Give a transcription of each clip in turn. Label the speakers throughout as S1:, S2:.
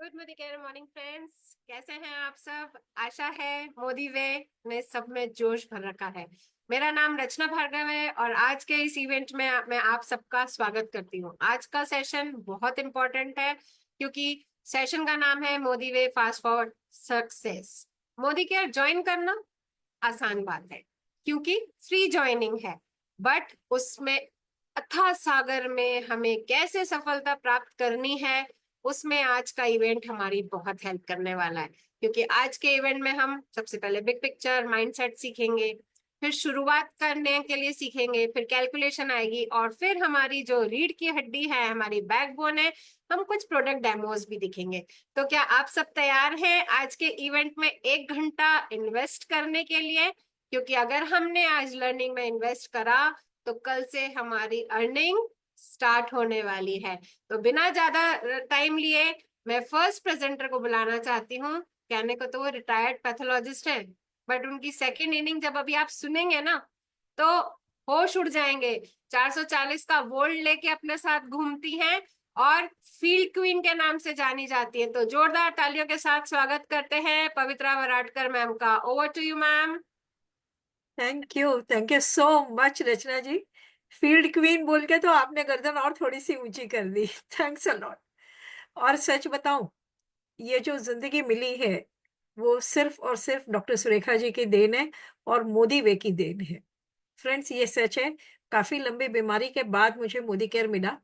S1: Good morning friends, कैसे हैं आप सब। आशा है मोदी वे में सब में जोश भर रखा है। मेरा नाम रचना भार्गव है और आज के इस इवेंट में मैं आप सबका स्वागत करती हूँ। आज का सेशन बहुत इंपॉर्टेंट है क्योंकि सेशन का नाम है Modi way fast forward success. Modicare join करना आसान बात है क्योंकि फ्री ज्वाइनिंग है, बट उसमें अथाह सागर में हमें कैसे सफलता प्राप्त करनी है उसमें आज का इवेंट हमारी बहुत हेल्प करने वाला है। क्योंकि आज के इवेंट में हम सबसे पहले बिग पिक्चर माइंडसेट सीखेंगे, फिर शुरुआत करने के लिए सीखेंगे, फिर कैलकुलेशन आएगी और फिर हमारी जो रीढ़ की हड्डी है, हमारी बैकबोन है, हम कुछ प्रोडक्ट डेमोज भी दिखेंगे। तो क्या आप सब तैयार हैं आज के इवेंट में 1 घंटा इन्वेस्ट करने के लिए? क्योंकि अगर हमने आज लर्निंग में इन्वेस्ट करा तो कल से हमारी अर्निंग स्टार्ट होने वाली है। तो बिना ज्यादा टाइम लिए मैं फर्स्ट प्रेजेंटर को बुलाना चाहती हूँ। कहने को तो वो रिटायर्ड पैथोलॉजिस्ट है, बट उनकी सेकेंड इनिंग जब अभी आप सुनेंगे ना तो होश उड़ जाएंगे। 440 का वोल्ट लेके अपने साथ घूमती हैं और फील्ड क्वीन के नाम से जानी जाती है। तो जोरदार तालियों के साथ स्वागत करते हैं पवित्रा वराडकर मैम का। Over to you ma'am.
S2: Thank you so much Rachna ji. Field queen बोल के तो आपने गर्दन और थोड़ी सी ऊंची कर दी। Thanks a lot. और सच बताऊं, ये जो जिंदगी मिली है वो सिर्फ और सिर्फ डॉक्टर सुरेखा जी की देन है और मोदी वे की देन है। फ्रेंड्स, ये सच है। काफी लंबी बीमारी के बाद मुझे मोदी केयर मिला,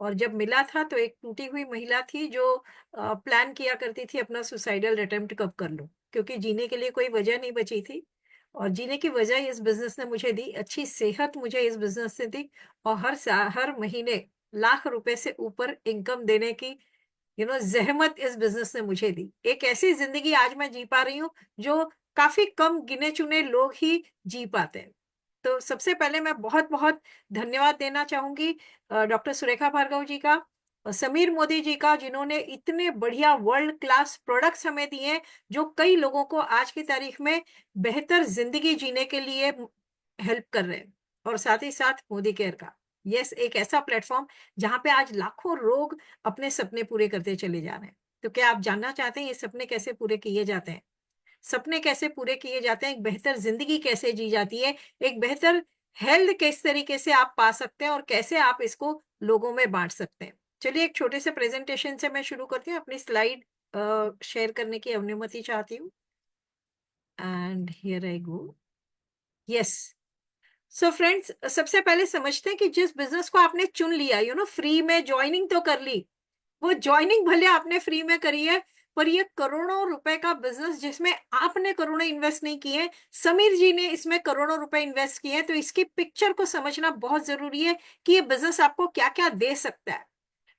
S2: और जब मिला था तो एक टूटी हुई महिला थी जो प्लान किया करती थी अपना सुसाइडल अटेम्प्ट कब कर लूं, क्योंकि जीने के लिए कोई वजह नहीं बची थी। और जीने की वजह इस बिजनेस ने मुझे दी, अच्छी सेहत मुझे इस बिजनेस से दी, और हर महीने लाख रुपए से ऊपर इनकम देने की जहमत इस बिजनेस ने मुझे दी। एक ऐसी जिंदगी आज मैं जी पा रही हूँ जो काफी कम गिने चुने लोग ही जी पाते हैं। तो सबसे पहले मैं बहुत बहुत धन्यवाद देना चाहूंगी डॉक्टर सुरेखा भार्गव जी का और समीर मोदी जी का, जिन्होंने इतने बढ़िया वर्ल्ड क्लास प्रोडक्ट्स हमें दिए जो कई लोगों को आज की तारीख में बेहतर जिंदगी जीने के लिए हेल्प कर रहे हैं। और साथ ही साथ मोदी केयर का, यस, एक ऐसा प्लेटफॉर्म जहां पे आज लाखों लोग अपने सपने पूरे करते चले जा रहे हैं। तो क्या आप जानना चाहते हैं ये सपने कैसे पूरे किए जाते हैं? सपने कैसे पूरे किए जाते हैं, एक बेहतर जिंदगी कैसे जी जाती है, एक बेहतर हेल्थ किस तरीके से आप पा सकते हैं और कैसे आप इसको लोगों में बांट सकते हैं। चलिए एक छोटे से प्रेजेंटेशन से मैं शुरू करती हूँ। अपनी स्लाइड शेयर करने की अनुमति चाहती हूँ। And here I go. Yes. So friends, सबसे पहले समझते हैं कि जिस बिजनेस को आपने चुन लिया, फ्री में ज्वाइनिंग तो कर ली, वो ज्वाइनिंग भले आपने फ्री में करी है, पर ये करोड़ों रुपए का बिजनेस जिसमें आपने करोड़ों इन्वेस्ट नहीं किए, समीर जी ने इसमें करोड़ों रुपए इन्वेस्ट किए हैं। तो इसकी पिक्चर को समझना बहुत जरूरी है कि ये बिजनेस आपको क्या क्या दे सकता है।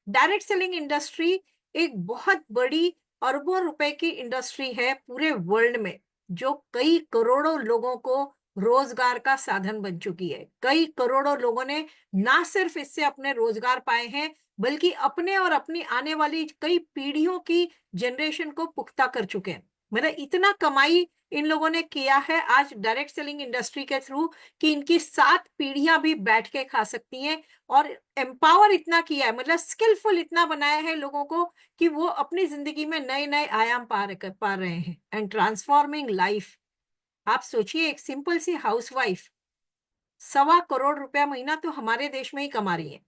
S2: डायरेक्ट सेलिंग इंडस्ट्री एक बहुत बड़ी अरबों रुपए की इंडस्ट्री है पूरे वर्ल्ड में, जो कई करोड़ों लोगों को रोजगार का साधन बन चुकी है। कई करोड़ों लोगों ने ना सिर्फ इससे अपने रोजगार पाए हैं, बल्कि अपने और अपनी आने वाली कई पीढ़ियों की जनरेशन को पुख्ता कर चुके हैं। मतलब इतना कमाई इन लोगों ने किया है आज डायरेक्ट सेलिंग इंडस्ट्री के थ्रू कि इनकी 7 पीढ़ियां भी बैठ के खा सकती हैं। और एम्पावर इतना किया है, मतलब स्किलफुल इतना बनाया है लोगों को कि वो अपनी जिंदगी में नए नए आयाम पा रहे हैं। And transforming life. आप सोचिए, एक सिंपल सी हाउसवाइफ 1.25 करोड़ महीना तो हमारे देश में ही कमा रही है।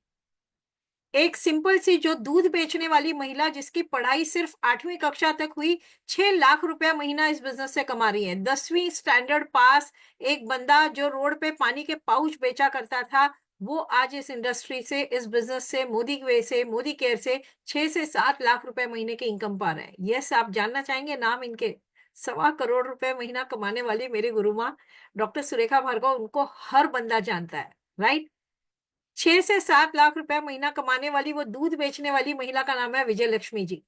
S2: एक सिंपल सी जो दूध बेचने वाली महिला, जिसकी पढ़ाई सिर्फ 8वीं कक्षा तक हुई, 6 लाख रुपया महीना इस बिजनेस से कमा रही है। 10वीं स्टैंडर्ड पास एक बंदा जो रोड पे पानी के पाउच बेचा करता था, वो आज इस इंडस्ट्री से, इस बिजनेस से, मोदी वे से, मोदी केयर से 6 से 7 लाख रुपए महीने की इनकम पा रहे हैं। यस, आप जानना चाहेंगे नाम इनके? 1.25 करोड़ महीना कमाने वाली मेरी गुरु माँ डॉक्टर सुरेखा भार्गव, उनको हर बंदा जानता है, राइट? 6 से 7 लाख रुपए महीना कमाने वाली वो दूध बेचने वाली महिला का नाम है विजय लक्ष्मी जी।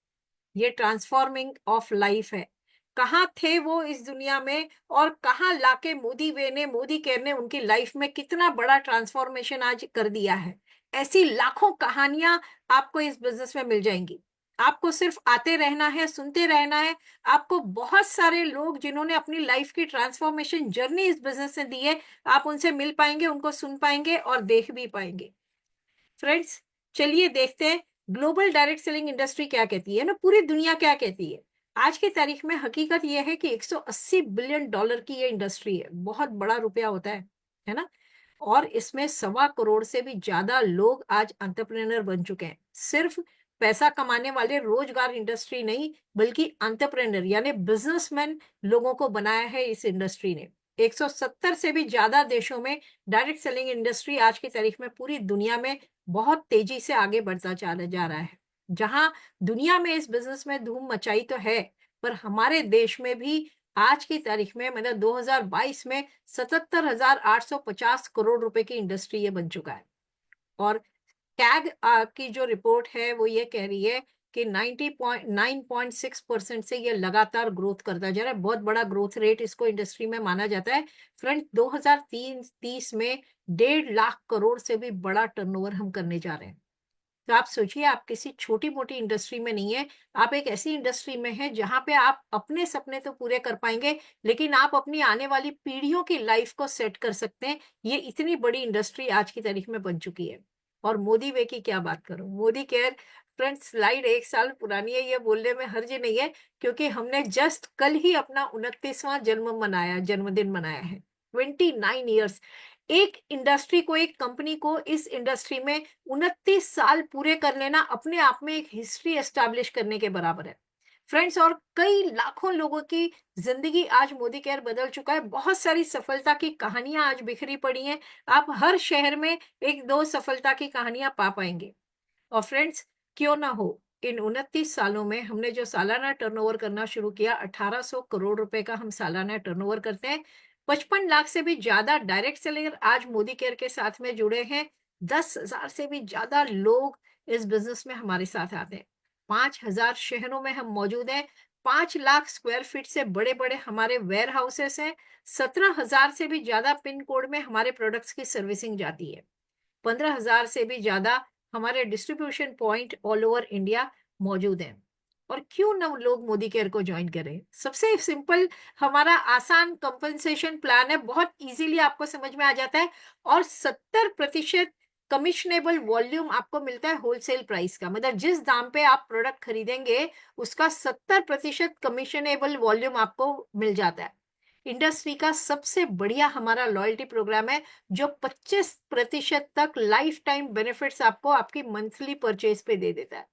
S2: ये ट्रांसफॉर्मिंग ऑफ लाइफ है। कहाँ थे वो इस दुनिया में, और कहाँ लाके मोदी वे ने, मोदी केयर ने उनकी लाइफ में कितना बड़ा ट्रांसफॉर्मेशन आज कर दिया है। ऐसी लाखों कहानियां आपको इस बिजनेस में मिल जाएंगी। आपको सिर्फ आते रहना है, सुनते रहना है। आपको बहुत सारे लोग जिन्होंने अपनी लाइफ की ट्रांसफॉर्मेशन जर्नी इस बिजनेस से दी है, आप उनसे मिल पाएंगे, उनको सुन पाएंगे और देख भी पाएंगे। फ्रेंड्स, चलिए देखते हैं ग्लोबल डायरेक्ट सेलिंग इंडस्ट्री क्या कहती है ना, पूरी दुनिया क्या कहती है आज की तारीख में, हकीकत यह है कि 180 बिलियन डॉलर की ये इंडस्ट्री है, बहुत बड़ा रुपया होता है ना। और इसमें 1.25 करोड़ से भी ज्यादा लोग आज एंटरप्रेन्योर बन चुके हैं। सिर्फ पैसा कमाने वाले रोजगार इंडस्ट्री नहीं, बल्कि एंटरप्रेन्योर यानी बिजनेसमैन लोगों को बनाया है इस इंडस्ट्री ने। 170 से भी ज्यादा देशों में डायरेक्ट सेलिंग इंडस्ट्री आज की तारीख में पूरी दुनिया में बहुत तेजी से आगे बढ़ता चला जा रहा है। जहां दुनिया में इस बिजनेस में धूम मचाई तो है, पर हमारे देश में भी आज की तारीख में मतलब 2022 में 77,850 करोड़ रुपए की इंडस्ट्री ये बन चुका है। और कैग की जो रिपोर्ट है वो ये कह रही है कि 90.9.6% से ये लगातार ग्रोथ करता जा रहा है। बहुत बड़ा ग्रोथ रेट इसको इंडस्ट्री में माना जाता है। फ्रेंड, 2030 में 1.5 लाख करोड़ से भी बड़ा टर्नओवर हम करने जा रहे हैं। तो आप सोचिए, आप किसी छोटी मोटी इंडस्ट्री में नहीं है, आप एक ऐसी इंडस्ट्री में है जहां पे आप अपने सपने तो पूरे कर पाएंगे, लेकिन आप अपनी आने वाली पीढ़ियों की लाइफ को सेट कर सकते हैं। ये इतनी बड़ी इंडस्ट्री आज की तारीख में बन चुकी है। और मोदी वे की क्या बात करूं, मोदी केयर। फ्रेंड्स, स्लाइड 1 साल पुरानी है, ये बोलने में हर्ज नहीं है, क्योंकि हमने जस्ट कल ही अपना 29वां जन्मदिन मनाया है। 29 ईयर्स। एक इंडस्ट्री को, एक कंपनी को इस इंडस्ट्री में 29 साल पूरे कर लेना अपने आप में एक हिस्ट्री एस्टैब्लिश करने के बराबर है फ्रेंड्स। और कई लाखों लोगों की जिंदगी आज मोदी केयर बदल चुका है। बहुत सारी सफलता की कहानियां आज बिखरी पड़ी हैं। आप हर शहर में एक दो सफलता की कहानियां पा पाएंगे। और फ्रेंड्स, क्यों ना हो, इन 29 सालों में हमने जो सालाना टर्नओवर करना शुरू किया, 1800 करोड़ रुपए का हम सालाना टर्नओवर करते हैं। 55 लाख से भी ज्यादा डायरेक्ट सेलर आज मोदी केयर के साथ में जुड़े हैं। 10,000 से भी ज्यादा लोग इस बिजनेस में हमारे साथ आते हैं। 5,000 शहरों में हम मौजूद हैं। 5 लाख स्क्वायर फीट से बड़े बड़े हमारे वेयर हाउसेस हैं। 17,000 से भी ज्यादा पिन कोड में हमारे प्रोडक्ट्स की सर्विसिंग जाती है। 15,000 से भी ज्यादा हमारे distribution point all over India मौजूद हैं। और क्यों ना लोग मोदी केयर को ज्वाइन करें? सबसे सिंपल, हमारा आसान कंपनसेशन प्लान है, बहुत इजीली आपको समझ में आ जाता है। और 70% कमिशनेबल वॉल्यूम आपको मिलता है होलसेल प्राइस का, मतलब जिस दाम पे आप प्रोडक्ट खरीदेंगे उसका 70% कमिशनेबल वॉल्यूम आपको मिल जाता है। इंडस्ट्री का सबसे बढ़िया हमारा लॉयल्टी प्रोग्राम है, जो 25% तक लाइफ टाइम बेनिफिट्स आपको आपकी मंथली परचेज पे दे देता है।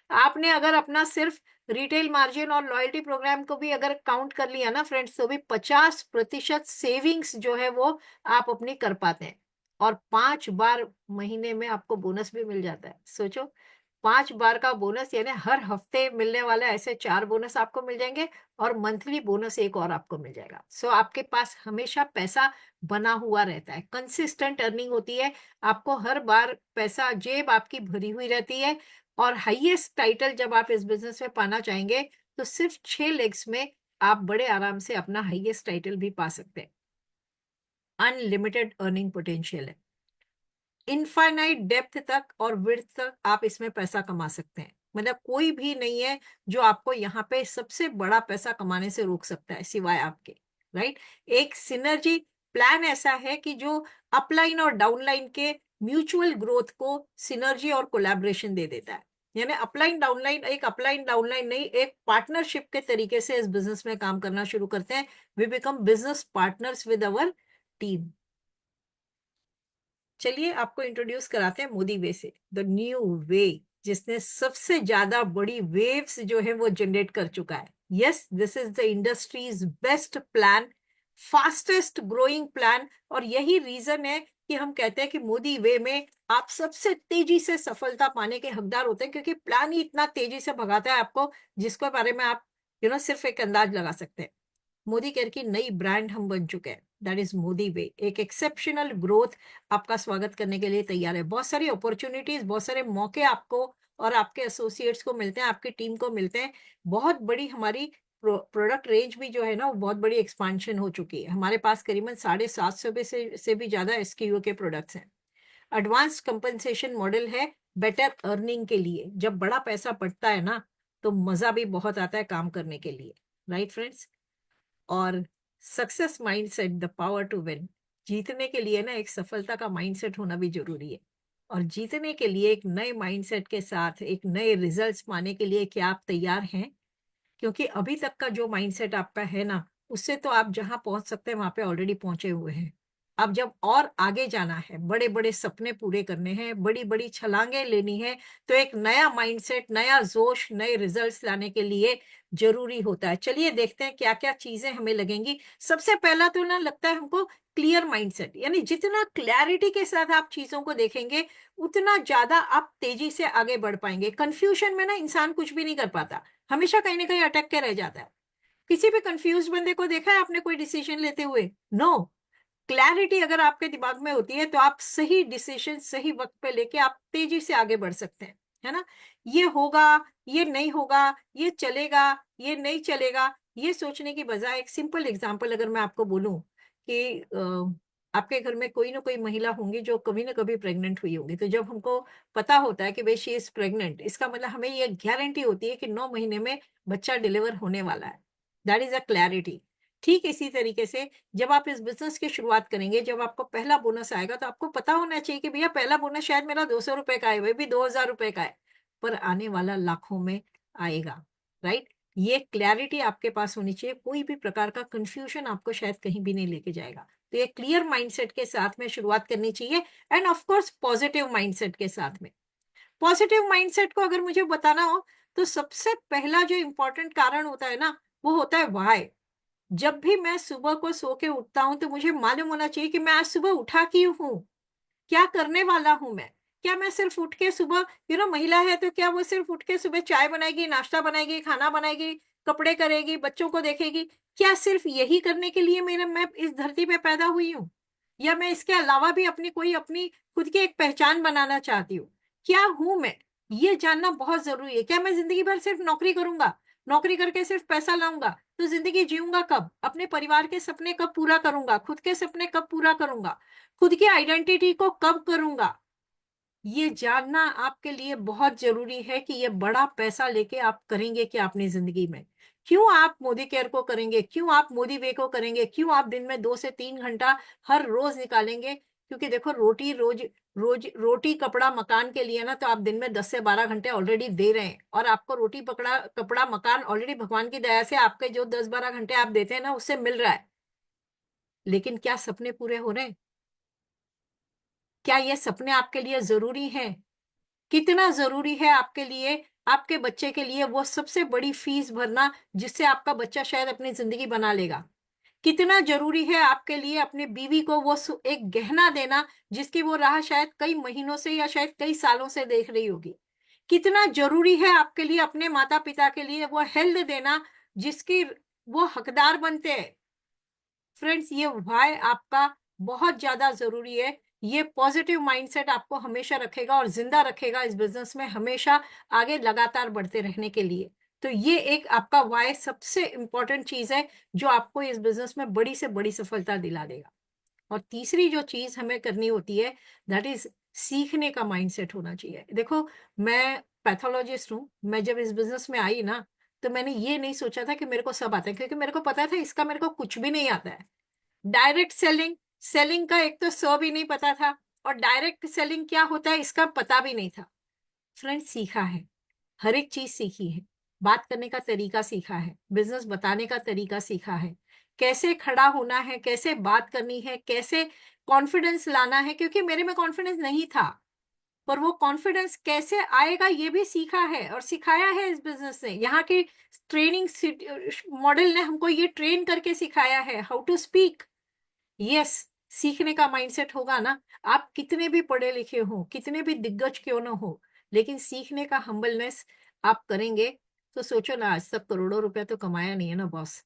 S2: आपने अगर अपना सिर्फ रिटेल मार्जिन और लॉयल्टी प्रोग्राम को भी अगर काउंट कर लिया ना फ्रेंड्स, तो भी 50% सेविंग्स जो है वो आप अपनी कर पाते हैं। और 5 बार महीने में आपको बोनस भी मिल जाता है। सोचो, 5 बार का बोनस, यानी हर हफ्ते मिलने वाला ऐसे 4 बोनस आपको मिल जाएंगे, और मंथली बोनस एक और आपको मिल जाएगा। सो आपके पास हमेशा पैसा बना हुआ रहता है, कंसिस्टेंट अर्निंग होती है। आपको हर बार पैसा, जेब आपकी भरी हुई रहती है। और हाईएस्ट टाइटल जब आप इस बिजनेस में पाना चाहेंगे, तो सिर्फ 6 लेग्स में आप बड़े आराम से अपना हाईएस्ट टाइटल भी पा सकते हैं। अनलिमिटेड अर्निंग पोटेंशियल है, इनफाइनाइट डेप्थ तक और विड्थ तक आप इसमें पैसा कमा सकते हैं। मतलब कोई भी नहीं है जो आपको यहाँ पे सबसे बड़ा पैसा कमाने से रोक सकता है, सिवाय आपके। राइट? एक सिनर्जी प्लान ऐसा है कि जो अपलाइन और डाउनलाइन के म्यूचुअल ग्रोथ को सिनर्जी और कोलैबोरेशन दे देता है। यानी अपलाइन डाउनलाइन, एक अपलाइन डाउनलाइन नहीं, एक पार्टनरशिप के तरीके से इस बिजनेस में काम करना शुरू करते हैं। We become business partners with our team. चलिए आपको इंट्रोड्यूस कराते हैं मोदी वे से, द न्यू वे, जिसने सबसे ज्यादा बड़ी वेव्स जो है वो जनरेट कर चुका है। Yes, this is the industries best plan, fastest growing plan. और यही रीजन है कि हम कहते हैं कि मोदी वे में आप सबसे तेजी से सफलता पाने के हकदार होते हैं, क्योंकि प्लान ही इतना तेजी से भगाता है आपको, जिसके बारे में आप सिर्फ एक अंदाज लगा सकते हैं। मोदी केयर की नई ब्रांड हम बन चुके हैं, दैट इज मोदी वे। एक एक्सेप्शनल ग्रोथ आपका स्वागत करने के लिए तैयार है। बहुत सारी अपॉर्चुनिटीज, बहुत सारे मौके आपको और आपके एसोसिएट्स को मिलते हैं, आपकी टीम को मिलते हैं। बहुत बड़ी हमारी प्रोडक्ट रेंज भी जो है ना, वो बहुत बड़ी एक्सपांशन हो चुकी है। हमारे पास करीबन 750 से भी ज्यादा एसक्यू के प्रोडक्ट्स हैं। एडवांस कंपनसेशन मॉडल है बेटर अर्निंग के लिए। जब बड़ा पैसा बढ़ता है ना, तो मजा भी बहुत आता है काम करने के लिए। Right friends? और success mindset, the power to win. जीतने के लिए ना एक सफलता का माइंडसेट होना भी जरूरी है। और जीतने के लिए एक नए माइंडसेट के साथ एक नए रिजल्ट्स पाने के लिए क्या आप तैयार हैं? क्योंकि अभी तक का जो माइंडसेट आपका है ना, उससे तो आप जहां पहुंच सकते हैं वहां पे ऑलरेडी पहुंचे हुए हैं। अब जब और आगे जाना है, बड़े बड़े सपने पूरे करने हैं, बड़ी बड़ी छलांगे लेनी है, तो एक नया माइंडसेट, नया जोश, नए रिजल्ट्स लाने के लिए जरूरी होता है। चलिए देखते हैं क्या क्या चीजें हमें लगेंगी। सबसे पहला तो ना लगता है हमको क्लियर माइंडसेट, यानी जितना क्लैरिटी के साथ आप चीजों को देखेंगे उतना ज्यादा आप तेजी से आगे बढ़ पाएंगे। कंफ्यूजन में ना इंसान कुछ भी नहीं कर पाता, हमेशा कहीं ना कहीं अटक के रह जाता है। किसी भी कंफ्यूज बंदे को देखा है आपने कोई डिसीजन लेते हुए? नो। क्लैरिटी अगर आपके दिमाग में होती है तो आप सही डिसीजन सही वक्त पे लेके आप तेजी से आगे बढ़ सकते हैं, है ना। ये होगा, ये नहीं होगा, ये चलेगा, ये नहीं चलेगा, ये सोचने की बजाय एक सिंपल एग्जांपल अगर मैं आपको बोलूं कि आपके घर में कोई ना कोई महिला होंगी जो कभी ना कभी प्रेग्नेंट हुई होगी। तो जब हमको पता होता है कि भाई शी इज प्रेग्नेंट, इसका मतलब हमें ये गारंटी होती है कि 9 महीने में बच्चा डिलीवर होने वाला है। That is a clarity. ठीक इसी तरीके से जब आप इस बिजनेस की शुरुआत करेंगे, जब आपको पहला बोनस आएगा, तो आपको पता होना चाहिए कि भैया पहला बोनस शायद मेरा 200 रुपए का है, वह भी 2000 रुपए का है, पर आने वाला लाखों में आएगा। राइट। ये क्लैरिटी आपके पास होनी चाहिए, कोई भी प्रकार का कंफ्यूजन आपको शायद कहीं भी नहीं लेके जाएगा। तो ये क्लियर माइंडसेट के साथ में शुरुआत करनी चाहिए, end of course positive mindset के साथ में। पॉजिटिव माइंडसेट को अगर मुझे बताना हो तो सबसे पहला जो इंपॉर्टेंट कारण होता है ना, वो होता है वाई। जब भी मैं सुबह को सो के उठता हूं तो मुझे मालूम होना चाहिए कि मैं आज सुबह उठा क्यों हूं, क्या करने वाला हूं मैं। क्या मैं सिर्फ उठ के सुबह, महिला है तो क्या वो सिर्फ उठ के सुबह चाय बनाएगी, नाश्ता बनाएगी, खाना बनाएगी, कपड़े करेगी, बच्चों को देखेगी? क्या सिर्फ यही करने के लिए मैं इस धरती पे पैदा हुई हूँ? या मैं इसके अलावा भी अपनी खुद की एक पहचान बनाना चाहती हूँ? क्या हूं मैं, ये जानना बहुत जरूरी है। क्या मैं जिंदगी भर सिर्फ नौकरी करूंगा, नौकरी करके सिर्फ पैसा लाऊंगा, तो जिंदगी जीऊंगा कब? अपने परिवार के सपने कब पूरा करूंगा? खुद के सपने कब पूरा करूंगा? खुद की आइडेंटिटी को कब करूंगा? ये जानना आपके लिए बहुत जरूरी है कि ये बड़ा पैसा लेके आप करेंगे क्या अपनी जिंदगी में। क्यों आप मोदी केयर को करेंगे, क्यों आप मोदी वे को करेंगे, क्यों आप दिन में 2 से 3 घंटा हर रोज निकालेंगे? क्योंकि देखो, रोटी रोज रोज रोटी कपड़ा मकान के लिए ना, तो आप दिन में 10 से 12 घंटे ऑलरेडी दे रहे हैं, और आपको रोटी पकड़ा कपड़ा मकान ऑलरेडी भगवान की दया से आपके जो 10-12 घंटे आप देते हैं ना, उससे मिल रहा है। लेकिन क्या सपने पूरे हो रहे हैं? क्या ये सपने आपके लिए जरूरी हैं? कितना जरूरी है आपके लिए, आपके बच्चे के लिए वो सबसे बड़ी फीस भरना जिससे आपका बच्चा शायद अपनी जिंदगी बना लेगा? कितना जरूरी है आपके लिए अपने बीवी को वो एक गहना देना जिसकी वो राह शायद कई महीनों से या शायद कई सालों से देख रही होगी? कितना जरूरी है आपके लिए अपने माता पिता के लिए वो हेल्थ देना जिसकी वो हकदार बनते हैं? फ्रेंड्स, ये वाई आपका बहुत ज्यादा जरूरी है। ये पॉजिटिव माइंडसेट आपको हमेशा रखेगा और जिंदा रखेगा इस बिजनेस में, हमेशा आगे लगातार बढ़ते रहने के लिए। तो ये एक आपका वाई सबसे इंपॉर्टेंट चीज है जो आपको इस बिजनेस में बड़ी से बड़ी सफलता दिला देगा। और तीसरी जो चीज हमें करनी होती है, दैट इज सीखने का माइंडसेट होना चाहिए। देखो, मैं पैथोलॉजिस्ट हूँ। मैं जब इस बिजनेस में आई ना, तो मैंने ये नहीं सोचा था कि मेरे को सब आता है, क्योंकि मेरे को पता था इसका मेरे को कुछ भी नहीं आता है। डायरेक्ट सेलिंग, सेलिंग का एक तो सौ भी नहीं पता था, और डायरेक्ट सेलिंग क्या होता है इसका पता भी नहीं था। फ्रेंड्स, सीखा है, हर एक चीज सीखी है। बात करने का तरीका सीखा है, बिजनेस बताने का तरीका सीखा है, कैसे खड़ा होना है, कैसे बात करनी है, कैसे कॉन्फिडेंस लाना है, क्योंकि मेरे में कॉन्फिडेंस नहीं था। पर वो कॉन्फिडेंस कैसे आएगा ये भी सीखा है और सिखाया है इस बिजनेस ने। यहाँ की ट्रेनिंग मॉडल ने हमको ये ट्रेन करके सिखाया है हाउ टू स्पीक। यस, सीखने का माइंडसेट होगा ना, आप कितने भी पढ़े लिखे हो, कितने भी दिग्गज क्यों ना हो, लेकिन सीखने का हम्बलनेस आप करेंगे तो सोचो ना, आज तक करोड़ों रुपया तो कमाया नहीं है ना बॉस।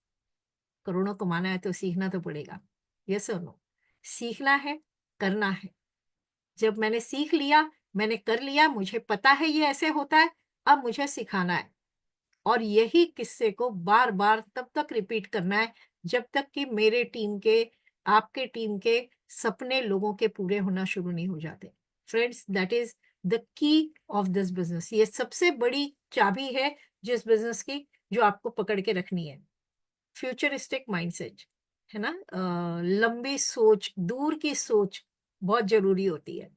S2: करोड़ों कमाना है तो सीखना तो पड़ेगा। यस और नो? सीखना है, करना है। जब मैंने सीख लिया, मैंने कर लिया, मुझे पता है ये ऐसे होता है, अब मुझे सिखाना है। और यही किस्से को बार बार तब तक रिपीट करना है जब तक कि मेरे टीम के, आपके टीम के सपने लोगों के पूरे होना शुरू नहीं हो जाते। Friends, that is the key of this business. ये सबसे बड़ी चाबी है जिस बिजनेस की, जो आपको पकड़ के रखनी है। फ्यूचरिस्टिक माइंडसेट, है ना, लंबी सोच, दूर की सोच बहुत जरूरी होती है।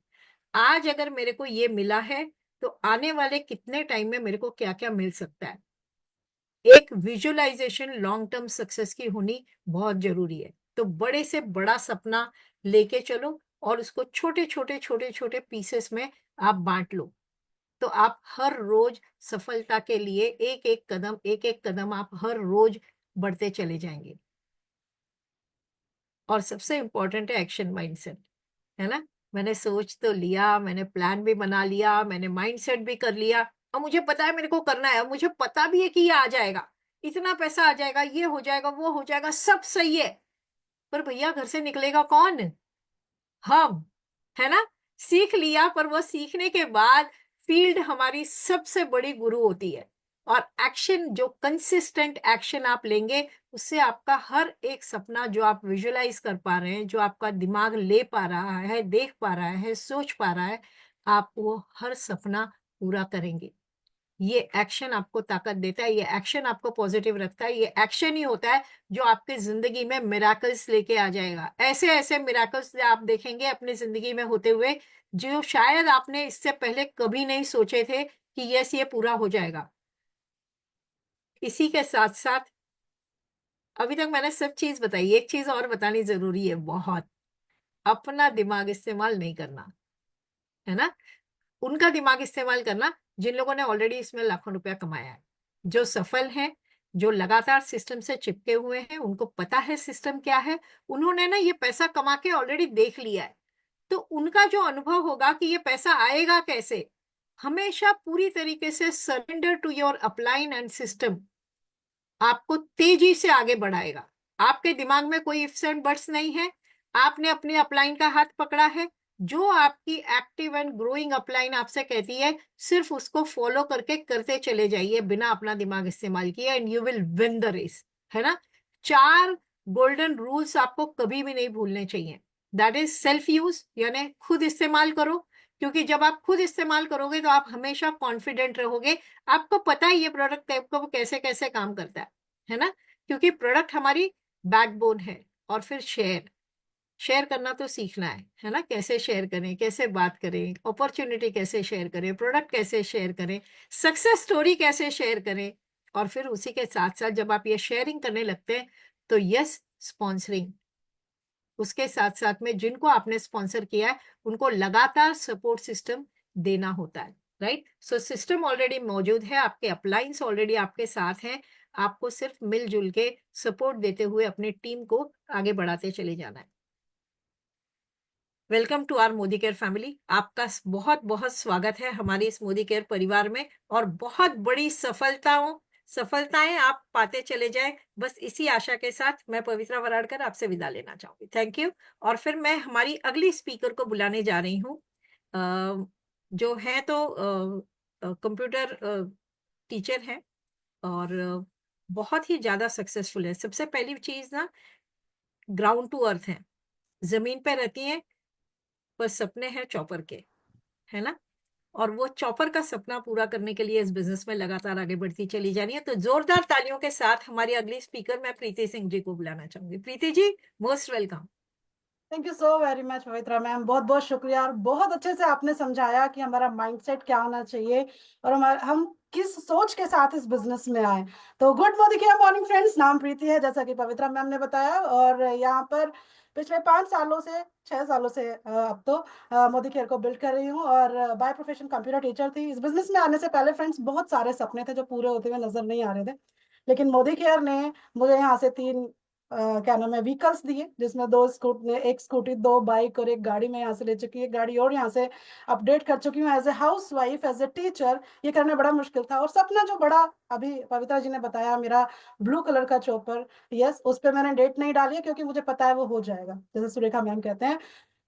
S2: आज अगर मेरे को ये मिला है तो आने वाले कितने टाइम में मेरे को क्या क्या मिल सकता है। एक विजुअलाइजेशन लॉन्ग टर्म सक्सेस की होनी बहुत जरूरी है। तो बड़े से बड़ा सपना लेके चलो और उसको छोटे छोटे छोटे छोटे पीसेस में आप बांट लो। तो आप हर रोज सफलता के लिए एक एक कदम आप हर रोज बढ़ते चले जाएंगे। और सबसे इंपॉर्टेंट है एक्शन माइंडसेट, है ना। मैंने सोच तो लिया, मैंने प्लान भी बना लिया, मैंने माइंडसेट भी कर लिया, और मुझे पता है मेरे को करना है, मुझे पता भी है कि ये आ जाएगा, इतना पैसा आ जाएगा, ये हो जाएगा, वो हो जाएगा, सब सही है। पर भैया घर से निकलेगा कौन? हम, है ना। सीख लिया, पर वो सीखने के बाद फील्ड हमारी सबसे बड़ी गुरु होती है। और एक्शन, जो कंसिस्टेंट एक्शन आप लेंगे, उससे आपका हर एक सपना जो आप विजुअलाइज कर पा रहे हैं, जो आपका दिमाग ले पा रहा है, देख पा रहा है, सोच पा रहा है, आप वो हर सपना पूरा करेंगे। ये एक्शन आपको ताकत देता है, ये एक्शन आपको पॉजिटिव रखता है, ये एक्शन ही होता है जो आपकी जिंदगी में मिराकल्स लेके आ जाएगा। ऐसे ऐसे मिराकल्स आप देखेंगे अपनी जिंदगी में होते हुए, जो शायद आपने इससे पहले कभी नहीं सोचे थे कि यस ये पूरा हो जाएगा। इसी के साथ साथ अभी तक मैंने सब चीज बताई, एक चीज और बतानी जरूरी है बहुत। अपना दिमाग इस्तेमाल नहीं करना, है ना। उनका दिमाग इस्तेमाल करना जिन लोगों ने ऑलरेडी इसमें लाखों रुपया कमाया है, जो सफल हैं, जो लगातार सिस्टम से चिपके हुए हैं, उनको पता है सिस्टम क्या है, उन्होंने ना ये पैसा कमा के ऑलरेडी देख लिया है। तो उनका जो अनुभव होगा कि ये पैसा आएगा कैसे, हमेशा पूरी तरीके से surrender to your upline and system आपको तेजी से आगे बढ़ाएगा। आपके दिमाग में कोई इफ्स एंड बट्स नहीं है, आपने अपनी अपलाइन का हाथ पकड़ा है। जो आपकी एक्टिव एंड ग्रोइंग अपलाइन आपसे कहती है, सिर्फ उसको फॉलो करके करते चले जाइए बिना अपना दिमाग इस्तेमाल किए, and you will win the race, है ना। 4 गोल्डन रूल्स आपको कभी भी नहीं भूलने चाहिए। दैट इज सेल्फ यूज, यानी खुद इस्तेमाल करो, क्योंकि जब आप खुद इस्तेमाल करोगे तो आप हमेशा कॉन्फिडेंट रहोगे। आपको पता है ये प्रोडक्ट को कैसे कैसे काम करता है ना। क्योंकि प्रोडक्ट हमारी बैकबोन है। और फिर शेयर शेयर करना तो सीखना है ना। कैसे शेयर करें, कैसे बात करें, अपॉर्चुनिटी कैसे शेयर करें, प्रोडक्ट कैसे शेयर करें, सक्सेस स्टोरी कैसे शेयर करें। और फिर उसी के साथ साथ जब आप ये शेयरिंग करने लगते हैं तो यस, स्पॉन्सरिंग, उसके साथ साथ में जिनको आपने स्पॉन्सर किया है उनको लगातार सपोर्ट सिस्टम देना होता है, राइट। सो सिस्टम ऑलरेडी मौजूद है, आपके अपलाइंस ऑलरेडी आपके साथ हैं, आपको सिर्फ मिलजुल के सपोर्ट देते हुए अपनी टीम को आगे बढ़ाते चले जाना है। Welcome to our Modi care family. आपका बहुत बहुत स्वागत है हमारे इस मोदी केयर परिवार में, और बहुत बड़ी सफलताएं आप पाते चले जाएं, बस इसी आशा के साथ मैं पवित्रा वराड़कर आपसे विदा लेना चाहूंगी। Thank you. और फिर मैं हमारी अगली स्पीकर को बुलाने जा रही हूँ, जो है तो कंप्यूटर टीचर है, और बहुत ही ज्यादा सक्सेसफुल है। सबसे पहली चीज ना, ग्राउंड टू अर्थ है, जमीन पे रहती है, पर सपने हैं चौपर के, है ना। और वो चौपर का सपना पूरा करने के लिए इस बिजनेस में लगातार आगे बढ़ती चली जा रही है। तो जोरदार तालियों के साथ हमारी अगली स्पीकर मैं प्रीति सिंह जी को बुलाना चाहूंगी। Preeti ji, most welcome.
S3: Thank you so very much Pavitra ma'am, बहुत बहुत शुक्रिया। और बहुत अच्छे से आपने समझाया कि हमारा माइंडसेट क्या होना चाहिए और हम किस सोच के साथ इस बिजनेस में आए। तो गुड मॉर्निंग फ्रेंड्स, नाम प्रीति है जैसा कि पवित्रा मैम ने बताया, और यहाँ पर पिछले 5 सालों से 6 सालों से अब तो मोदी केयर को बिल्ड कर रही हूँ, और बाय प्रोफेशन कंप्यूटर टीचर थी। इस बिजनेस में आने से पहले फ्रेंड्स बहुत सारे सपने थे जो पूरे होते हुए नजर नहीं आ रहे थे, लेकिन मोदी केयर ने मुझे यहाँ से 3 क्या नाम है व्हीकल्स दिए, जिसमें 1 स्कूटी 2 बाइक और 1 गाड़ी मैं यहाँ से ले चुकी, 1 गाड़ी और यहाँ से अपडेट कर चुकी हूँ। As a housewife, as a teacher, ये करना बड़ा मुश्किल था। और सपना जो बड़ा, अभी पवित्रा जी ने बताया, मेरा ब्लू कलर का चॉपर, यस, उस पर मैंने डेट नहीं डाली है क्योंकि मुझे पता है वो हो जाएगा, जैसे सुरेखा मैम कहते हैं।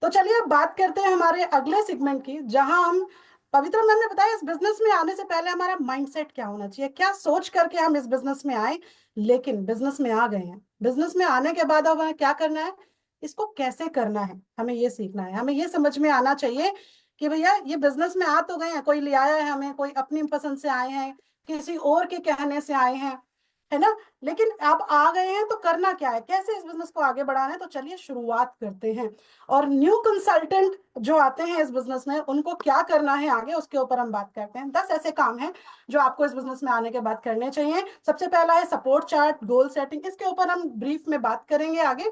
S3: तो चलिए अब बात करते हैं हमारे अगले सेगमेंट की, जहां हम, पवित्रा मैम ने बताया इस बिजनेस में आने से पहले हमारा माइंडसेट क्या होना चाहिए, क्या सोच करके हम इस बिजनेस में आए, लेकिन बिजनेस में आ गए हैं। बिजनेस में आने के बाद अब हमें क्या करना है, इसको कैसे करना है, हमें ये सीखना है। हमें ये समझ में आना चाहिए कि भैया ये बिजनेस में आ तो गए हैं, कोई ले आया है हमें, कोई अपनी पसंद से आए हैं, किसी और के कहने से आए हैं, है ना। लेकिन आप आ गए हैं तो करना क्या है, कैसे इस बिजनेस को आगे बढ़ाना है, तो चलिए शुरुआत करते हैं। और न्यू कंसल्टेंट जो आते हैं इस बिजनेस में, उनको क्या करना है आगे, उसके ऊपर हम बात करते हैं। 10 ऐसे काम हैं जो आपको इस बिजनेस में आने के बाद करने चाहिए। सबसे पहला है सपोर्ट चार्ट, गोल सेटिंग, इसके ऊपर हम ब्रीफ में बात करेंगे आगे।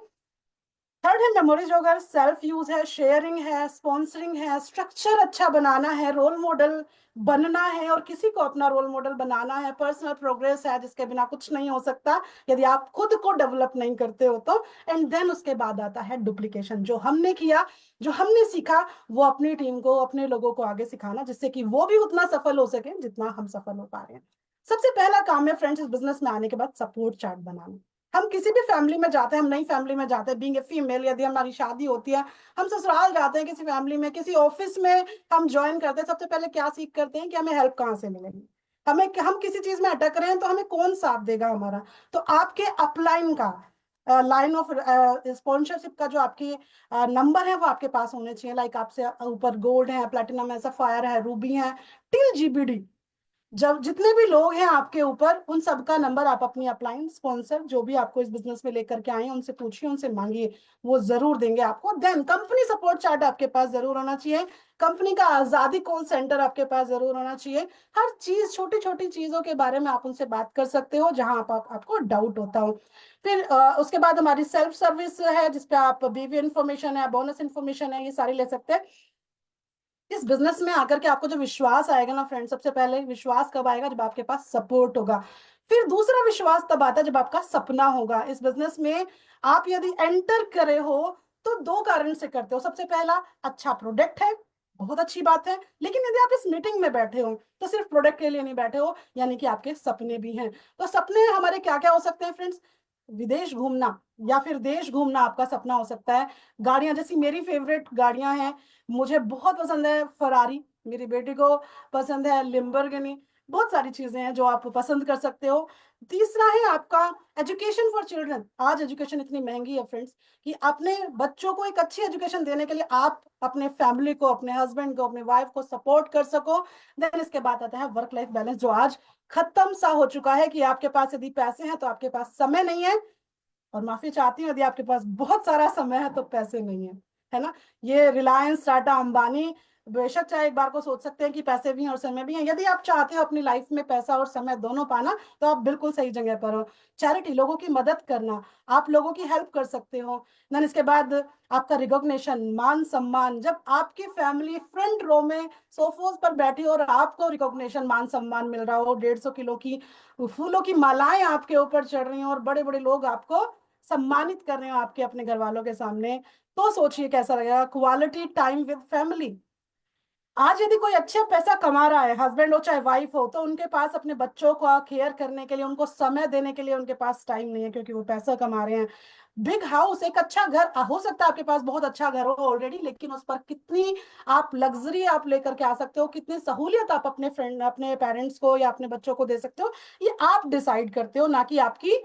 S3: थर्ड है मेमोरीज वगैरह, सेल्फ यूज है, शेयरिंग है, स्पॉन्सरिंग है, स्ट्रक्चर अच्छा बनाना है, रोल मॉडल बनना है और किसी को अपना रोल मॉडल बनाना है, पर्सनल प्रोग्रेस है जिसके बिना कुछ नहीं हो सकता यदि आप खुद को डेवलप नहीं करते हो तो। एंड देन उसके बाद आता है डुप्लीकेशन, जो हमने किया, जो हमने सीखा, वो अपनी टीम को, अपने लोगों को आगे सिखाना, जिससे कि वो भी उतना सफल हो सके जितना हम सफल हो पा रहे हैं। सबसे पहला काम है फ्रेंड्स इस बिजनेस में आने के बाद सपोर्ट चार्ट बनाना। हम किसी भी फैमिली में जाते हैं, हम नई फैमिली में जाते हैं, बीइंग ए फीमेल, यदि हमारी शादी होती है, हम ससुराल जाते हैं किसी फैमिली में, किसी ऑफिस में हम ज्वाइन करते हैं, सबसे पहले क्या सीख करते हैं कि हमें हेल्प कहाँ से मिलेगी, हमें, हम किसी चीज में अटक रहे हैं तो हमें कौन साथ देगा हमारा। तो आपके अपलाइन का, लाइन ऑफ स्पॉन्सरशिप का जो आपकी नंबर है वो आपके पास होने चाहिए। लाइक आपसे ऊपर गोल्ड है, प्लेटिनम है, सफायर है, रूबी है, टिल जीबीडी, जब जितने भी लोग हैं आपके ऊपर, उन सबका नंबर आप अपनी अपलाइन स्पॉन्सर जो भी आपको इस बिजनेस में लेकर के आए हैं उनसे पूछिए, उनसे मांगिए, वो जरूर देंगे आपको। देन कंपनी सपोर्ट चार्ट आपके पास जरूर होना चाहिए, कंपनी का आजादी कॉल सेंटर आपके पास जरूर होना चाहिए। हर चीज, छोटी छोटी चीजों के बारे में आप उनसे बात कर सकते हो जहां आपको डाउट होता हो। फिर उसके बाद हमारी सेल्फ सर्विस है जिसपे आप बीवी इन्फॉर्मेशन है, बोनस इन्फॉर्मेशन है, ये सारी ले सकते हैं। इस बिजनेस में आकर के आपको जो विश्वास आएगा ना फ्रेंड, सबसे पहले विश्वास कब आएगा, जब आपके पास सपोर्ट होगा। फिर दूसरा विश्वास तब आता है जब आपका सपना होगा। इस बिजनेस में आप यदि एंटर करे हो तो दो कारण से करते हो। सबसे पहला, अच्छा प्रोडक्ट है, बहुत अच्छी बात है, लेकिन यदि आप इस मीटिंग में बैठे हो तो सिर्फ प्रोडक्ट के लिए नहीं बैठे हो, यानी कि आपके सपने भी हैं। तो सपने हमारे क्या क्या हो सकते हैं फ्रेंड्स, विदेश घूमना या फिर देश घूमना आपका सपना हो सकता है। गाड़ियां, जैसी मेरी फेवरेट गाड़ियां हैं, मुझे बहुत पसंद है फरारी, मेरी बेटी को पसंद है लिम्बोर्गिनी, बहुत सारी चीजें हैं जो आप पसंद कर सकते हो। तीसरा है आपका एजुकेशन फॉर चिल्ड्रन। आज एजुकेशन इतनी महंगी है फ्रेंड्स कि अपने बच्चों को एक अच्छी एजुकेशन देने के लिए आप अपने फैमिली को, अपने हस्बैंड को, अपने वाइफ को सपोर्ट कर सको। देन इसके बाद आता है वर्क लाइफ बैलेंस, जो आज खत्म सा हो चुका है कि आपके पास यदि पैसे हैं तो आपके पास समय नहीं है, और माफी चाहती हूँ यदि आपके पास बहुत सारा समय है तो पैसे नहीं है, है ना। ये रिलायंस, टाटा, अंबानी बेशक चाहे एक बार को सोच सकते हैं कि पैसे भी हैं और समय भी हैं। यदि आप चाहते हो अपनी लाइफ में पैसा और समय दोनों पाना, तो आप बिल्कुल सही जगह पर हो। चैरिटी, लोगों की मदद करना, आप लोगों की हेल्प कर सकते हो। देन इसके बाद आपका रिकॉग्निशन, मान सम्मान, जब आपकी फैमिली फ्रंट रो में सोफोज पर बैठी हो और आपको रिकॉग्निशन, मान सम्मान मिल रहा हो, 150 किलो की फूलों की मालाएं आपके ऊपर चढ़ रही हो और बड़े बड़े लोग आपको सम्मानित कर रहे हो आपके अपने घर वालों के सामने, तो सोचिए कैसा लगेगा। क्वालिटी टाइम विद फैमिली, आज यदि कोई अच्छा पैसा कमा रहा है, हस्बैंड हो चाहे वाइफ हो, तो उनके पास अपने बच्चों का केयर करने के लिए, उनको समय देने के लिए उनके पास टाइम नहीं है, क्योंकि वो पैसा कमा रहे हैं। बिग हाउस, एक अच्छा घर, हो सकता है आपके पास बहुत अच्छा घर हो ऑलरेडी, लेकिन उस पर कितनी आप लग्जरी आप लेकर के आ सकते हो, कितनी सहूलियत आप अपने फ्रेंड, अपने पेरेंट्स को या अपने बच्चों को दे सकते हो, ये आप डिसाइड करते हो, ना कि आपकी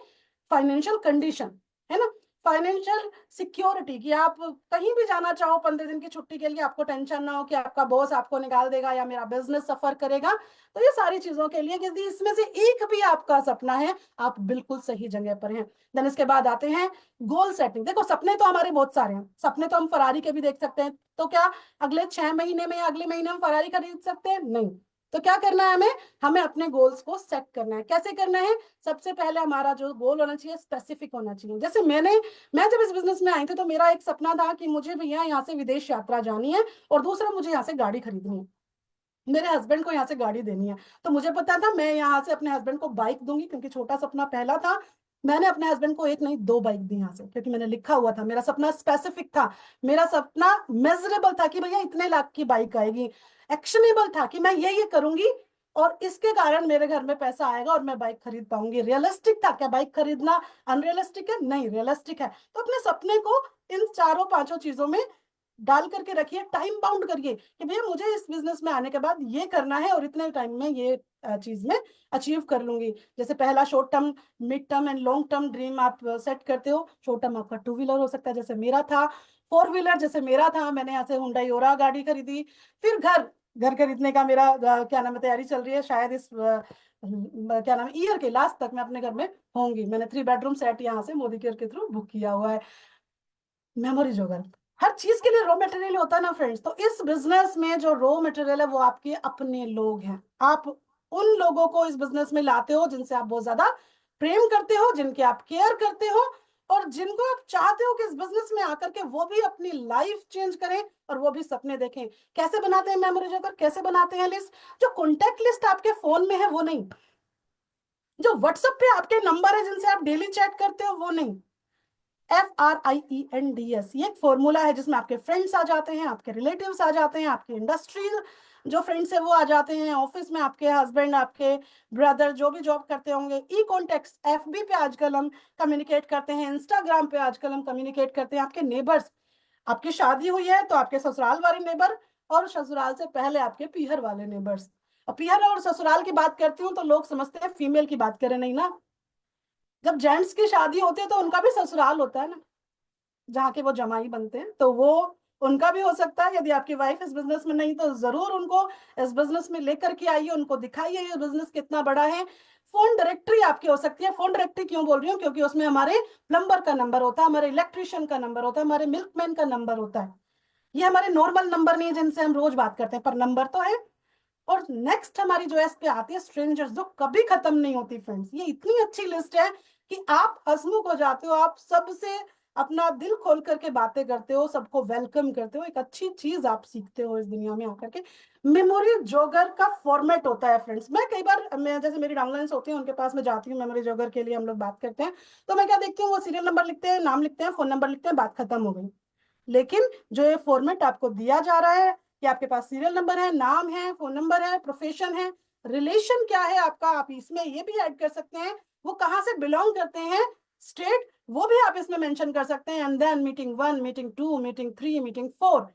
S3: फाइनेंशियल कंडीशन, है ना। फाइनेंशियल सिक्योरिटी, कि आप कहीं भी जाना चाहो 15 दिन की छुट्टी के लिए, आपको टेंशन ना हो कि आपका बॉस आपको निकाल देगा या मेरा बिजनेस सफर करेगा। तो ये सारी चीजों के लिए यदि इसमें से एक भी आपका सपना है, आप बिल्कुल सही जगह पर हैं। देन इसके बाद आते हैं गोल सेटिंग। देखो सपने तो हमारे बहुत सारे हैं, सपने तो हम फरारी के भी देख सकते हैं, तो क्या अगले 6 महीने में या अगले महीने हम फरारी खरीद सकते हैं? नहीं। तो क्या करना है हमें, हमें अपने गोल्स को सेट करना है। कैसे करना है, सबसे पहले हमारा जो गोल होना चाहिए स्पेसिफिक होना चाहिए। जैसे मैं जब इस बिजनेस में आई थी तो मेरा एक सपना था कि मुझे भैया यहाँ से विदेश यात्रा जानी है, और दूसरा मुझे यहाँ से गाड़ी खरीदनी है, मेरे हस्बैंड को यहाँ से गाड़ी देनी है। तो मुझे पता था मैं यहाँ से अपने हस्बैंड को बाइक दूंगी, क्योंकि छोटा सपना पहला था। मैंने अपने हस्बैंड को एक नहीं दो बाइक दी यहाँ से, क्योंकि मैंने लिखा हुआ था, मेरा सपना स्पेसिफिक था, मेरा सपना मेजरेबल था कि भैया इतने लाख की बाइक आएगी, एक्शनेबल था कि मैं ये करूंगी और इसके कारण मेरे घर में पैसा आएगा और मैं बाइक खरीद पाऊंगी। रियलिस्टिक था क्या बाइक खरीदना, अनरियलिस्टिक है? नहीं, रियलिस्टिक है। तो अपने सपने को इन चारों पांचों चीजों में डाल करके रखिए, टाइम बाउंड करिए कि भैया मुझे इस बिजनेस में आने के बाद ये करना है और इतने टाइम में ये चीज में अचीव कर लूंगी। जैसे पहला short term, mid term and long term dream आप सेट करते हो। शॉर्ट टर्म आपका 2 व्हीलर हो सकता है जैसे मेरा था, 4 व्हीलर जैसे मेरा था, मैंने यहाँ से हुंडई ओरा गाड़ी खरीदी। फिर घर, घर खरीदने का मेरा क्या नाम है तैयारी चल रही है, शायद इस क्या नाम है ईयर के लास्ट तक मैं अपने घर में होंगी। मैंने 3 बेडरूम सेट यहाँ से मोदी केयर के थ्रू बुक किया हुआ है। मेमोरी जोगर, हर चीज के लिए रॉ मटेरियल होता है ना फ्रेंड्स, तो इस बिजनेस में जो रॉ मटेरियल है वो आपके अपने लोग हैं। आप उन लोगों को इस बिजनेस में लाते हो जिनसे आप बहुत ज्यादा प्रेम करते हो, जिनके आप केयर करते हो, और जिनको आप चाहते हो कि इस बिजनेस में आकर के वो भी अपनी लाइफ चेंज करें और वो भी सपने देखें। कैसे बनाते हैं मेमोरी जोगर, कैसे बनाते हैं लिस्ट? जो कॉन्टेक्ट लिस्ट आपके फोन में है वो नहीं, जो व्हाट्सएप पे आपके नंबर है जिनसे आप डेली चैट करते हो वो नहीं। FRIENDS, ये एक फॉर्मूला है जिसमें आपके फ्रेंड्स आ जाते हैं, आपके रिलेटिव्स आ जाते हैं, आपके इंडस्ट्री जो फ्रेंड्स है वो आ जाते हैं, ऑफिस में आपके हस्बैंड, आपके ब्रदर जो भी जॉब करते होंगे, ई कॉन्टेक्ट, FB पे आजकल हम कम्युनिकेट करते हैं, इंस्टाग्राम पे आजकल हम कम्युनिकेट करते हैं, आपके नेबर्स, आपकी शादी हुई है तो आपके ससुराल वाले नेबर, और ससुराल से पहले आपके पीहर वाले नेबर्स। और पीहर और ससुराल की बात करती हूँ तो लोग समझते हैं फीमेल की बात करें, नहीं ना। जब जेंट्स की शादी होती है तो उनका भी ससुराल होता है ना, जहाँ के वो जमाई बनते हैं, तो वो उनका भी हो सकता है। यदि आपकी वाइफ इस बिजनेस में नहीं तो जरूर उनको इस बिजनेस में लेकर के आइए, उनको दिखाइए ये बिजनेस कितना बड़ा है। फोन डायरेक्टरी आपकी हो सकती है। फोन डायरेक्टरी क्यों बोल रही हूँ, क्योंकि उसमें हमारे प्लम्बर का नंबर होता है, हमारे इलेक्ट्रिशियन का नंबर होता है, हमारे मिल्कमैन का नंबर होता है। ये हमारे नॉर्मल नंबर नहीं है जिनसे हम रोज बात करते हैं, पर नंबर तो है। और नेक्स्ट हमारी जो एस पे आती है स्ट्रेंजर्स, जो कभी खत्म नहीं होती फ्रेंड्स। ये इतनी अच्छी लिस्ट है कि आप हंसमुख हो जाते हो, आप सबसे अपना दिल खोल करके बातें करते हो, सबको वेलकम करते हो, एक अच्छी चीज आप सीखते हो इस दुनिया में आकर के। मेमोरी जोगर का फॉर्मेट होता है फ्रेंड्स। मैं कई बार, मैं जैसे मेरी डाउनलाइंस होती है उनके पास में जाती हूँ, मेमोरी जोगर के लिए हम लोग बात करते हैं, तो मैं क्या देखती हूँ, वो सीरियल नंबर लिखते हैं, नाम लिखते हैं, फोन नंबर लिखते हैं, बात खत्म हो गई। लेकिन जो ये फॉर्मेट आपको दिया जा रहा है कि आपके पास सीरियल नंबर है, नाम है, फोन नंबर है, प्रोफेशन है, रिलेशन क्या है आपका, आप इसमें ये भी ऐड कर सकते हैं, वो कहाँ से बिलोंग करते हैं, स्टेट, वो भी आप इसमें मेंशन कर सकते हैं। And then meeting 1, meeting 2, meeting 3, meeting 4।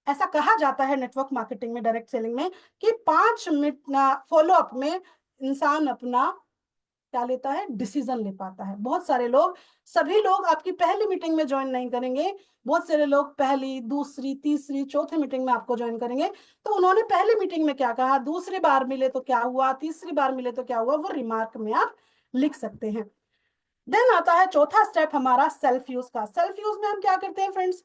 S3: ऐसा कहा जाता है नेटवर्क मार्केटिंग में, डायरेक्ट सेलिंग में, कि 5 मिनट फॉलो अप में इंसान अपना क्या लेता है, डिसीजन ले पाता है। बहुत सारे लोग, सभी लोग आपकी पहली मीटिंग में ज्वाइन नहीं करेंगे, बहुत सारे लोग पहली, दूसरी, तीसरी, चौथी मीटिंग में आपको ज्वाइन करेंगे। तो उन्होंने पहली मीटिंग में क्या कहा, दूसरी बार मिले तो क्या हुआ, तीसरी बार मिले तो क्या हुआ, वो रिमार्क में आप लिख सकते हैं। देन आता है चौथा स्टेप हमारा सेल्फ यूज का। सेल्फ यूज में हम क्या करते हैं फ्रेंड्स,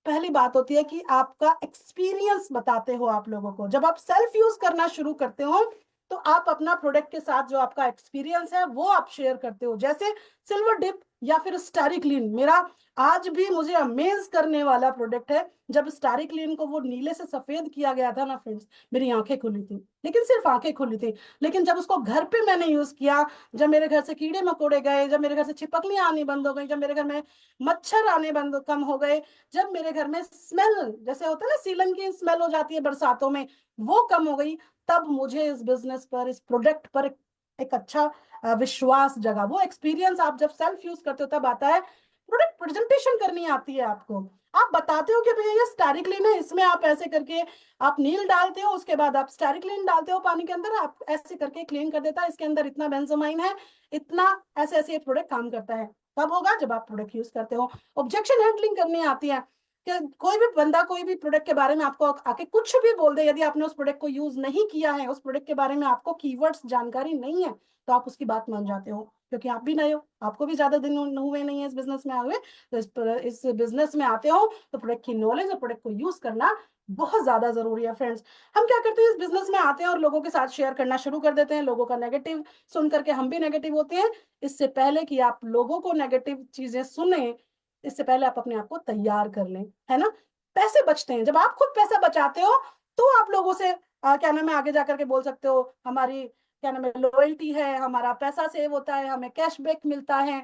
S3: पहली बात होती है कि आपका एक्सपीरियंस बताते हो आप लोगों को। जब आप सेल्फ यूज करना शुरू करते हो तो आप अपना प्रोडक्ट के साथ जो आपका एक्सपीरियंस है वो आप शेयर करते हो। जैसे सिल्वर डिप या फिर स्टारी क्लीन, मेरा आज भी मुझे अमेज करने वाला प्रोडक्ट है। जब स्टारी क्लीन को वो नीले से सफेद किया गया था ना फ्रेंड्स, मेरी आंखें खुली थी, लेकिन सिर्फ आंखें खुली थी। लेकिन जब उसको घर पे मैंने यूज किया, जब मेरे घर से कीड़े मकोड़े गए, जब मेरे घर से छिपकलियां आनी बंद हो गई, जब मेरे घर में मच्छर आने बंद कम हो गए, जब मेरे घर में स्मेल जैसे होता है ना, सीलन की स्मेल हो जाती है बरसातों में, वो कम हो गई, तब मुझे इस बिजनेस पर, इस प्रोडक्ट पर एक अच्छा विश्वास जगा। वो एक्सपीरियंस आप जब सेल्फ यूज करते हो तब आता है। प्रोडक्ट प्रेजेंटेशन करनी आती है आपको, आप बताते हो कि भैया ये स्टारी क्लीन है, इसमें आप ऐसे करके आप नील डालते हो, उसके बाद आप स्टारी क्लीन डालते हो पानी के अंदर, आप ऐसे करके क्लीन कर देता है, इसके अंदर इतना बेंजोमाइन है, इतना ऐसे ऐसे ये प्रोडक्ट काम करता है। कब होगा, जब आप प्रोडक्ट यूज करते हो। ऑब्जेक्शन हैंडलिंग करनी आती है कि कोई भी बंदा कोई भी प्रोडक्ट के बारे में आपको आके कुछ भी बोल दे, यदि आपने उस प्रोडक्ट को यूज नहीं किया है, उस प्रोडक्ट के बारे में आपको कीवर्ड्स जानकारी नहीं है, तो आप उसकी बात मान जाते हो, क्योंकि आप भी नए हो, आपको भी ज्यादा दिन हुए नहीं है इस बिजनेस में आए हुए। तो इस बिजनेस में आते हो तो प्रोडक्ट की नॉलेज और प्रोडक्ट को यूज करना बहुत ज्यादा जरूरी है फ्रेंड्स। हम क्या करते हैं, इस बिजनेस में आते हैं और लोगों के साथ शेयर करना शुरू कर देते हैं, लोगों का नेगेटिव सुन करके हम भी नेगेटिव होते हैं। इससे पहले कि आप लोगों को नेगेटिव चीजें सुने, इससे पहले आप अपने आप को तैयार कर लें, है ना। पैसे बचते हैं, जब आप खुद पैसा बचाते हो तो आप लोगों से क्या नाम है आगे जाकर के बोल सकते हो, हमारी क्या नाम है लॉयल्टी है, हमारा पैसा सेव होता है, हमें कैशबैक मिलता है,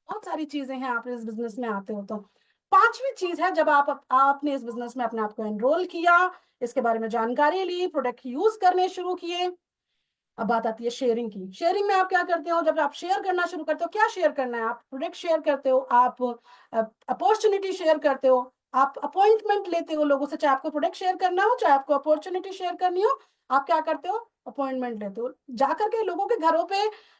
S3: बहुत सारी चीजें हैं। आप इस बिजनेस में आते हो तो पांचवी चीज है, जब आपने इस बिजनेस में अपने आप को एनरोल किया, इसके बारे में जानकारी ली, प्रोडक्ट यूज करने शुरू किए, अब बात आती है शेयरिंग की। शेयरिंग में आप क्या करते हो, जब आप शेयर करना शुरू करते हो, क्या शेयर करना है, आप प्रोडक्ट शेयर करते हो, आप अपॉर्चुनिटी शेयर करते हो, आप अपॉइंटमेंट लेते हो लोगों से, चाहे आपको प्रोडक्ट शेयर करना हो, चाहे आपको अपॉर्चुनिटी शेयर करनी हो, आप क्या करते हो, अपॉइंटमेंट लेते हो जाकर के लोगों के घरों पे।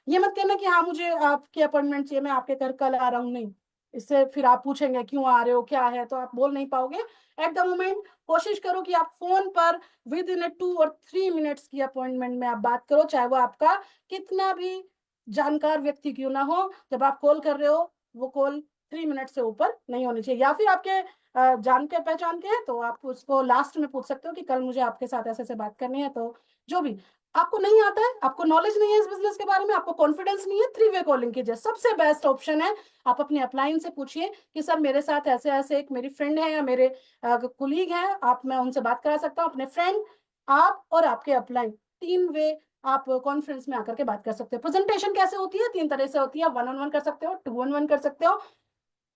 S3: ये मत कहना कि हाँ मुझे आपकी अपॉइंटमेंट चाहिए, मैं आपके घर कल आ रहा हूँ, नहीं। इससे फिर आप पूछेंगे क्यों आ रहे हो, क्या है, तो आप बोल नहीं पाओगे। एट द मोमेंट कोशिश करो कि आप फोन पर विद इन 2 और 3 मिनट्स की अपॉइंटमेंट में आप बात करो, चाहे वो आपका कितना भी जानकार व्यक्ति क्यों ना हो। जब आप कॉल कर रहे हो, वो कॉल 3 मिनट से ऊपर नहीं होनी चाहिए। या फिर आपके जान के पहचान के हैं तो आप उसको लास्ट में पूछ सकते हो कि कल मुझे आपके साथ ऐसे ऐसे बात करनी है। तो जो भी आपको नहीं आता है, आपको नॉलेज नहीं है इस बिजनेस के बारे में, आपको कॉन्फिडेंस नहीं है, 3 वे कॉलिंग कीजिए, सबसे बेस्ट ऑप्शन है। आप अपने अपलाइन से पूछिए कि सर मेरे साथ ऐसे ऐसे एक मेरी फ्रेंड है या मेरे कुलीग हैं, आप, मैं उनसे बात करा सकता हूँ। अपने फ्रेंड, आप और आपके अपलाइन, 3 वे आप कॉन्फ्रेंस में आकर के बात कर सकते हो। प्रेजेंटेशन कैसे होती है? 3 तरह से होती है। 1-on-1 कर सकते हो, 2-on-1 कर सकते हो,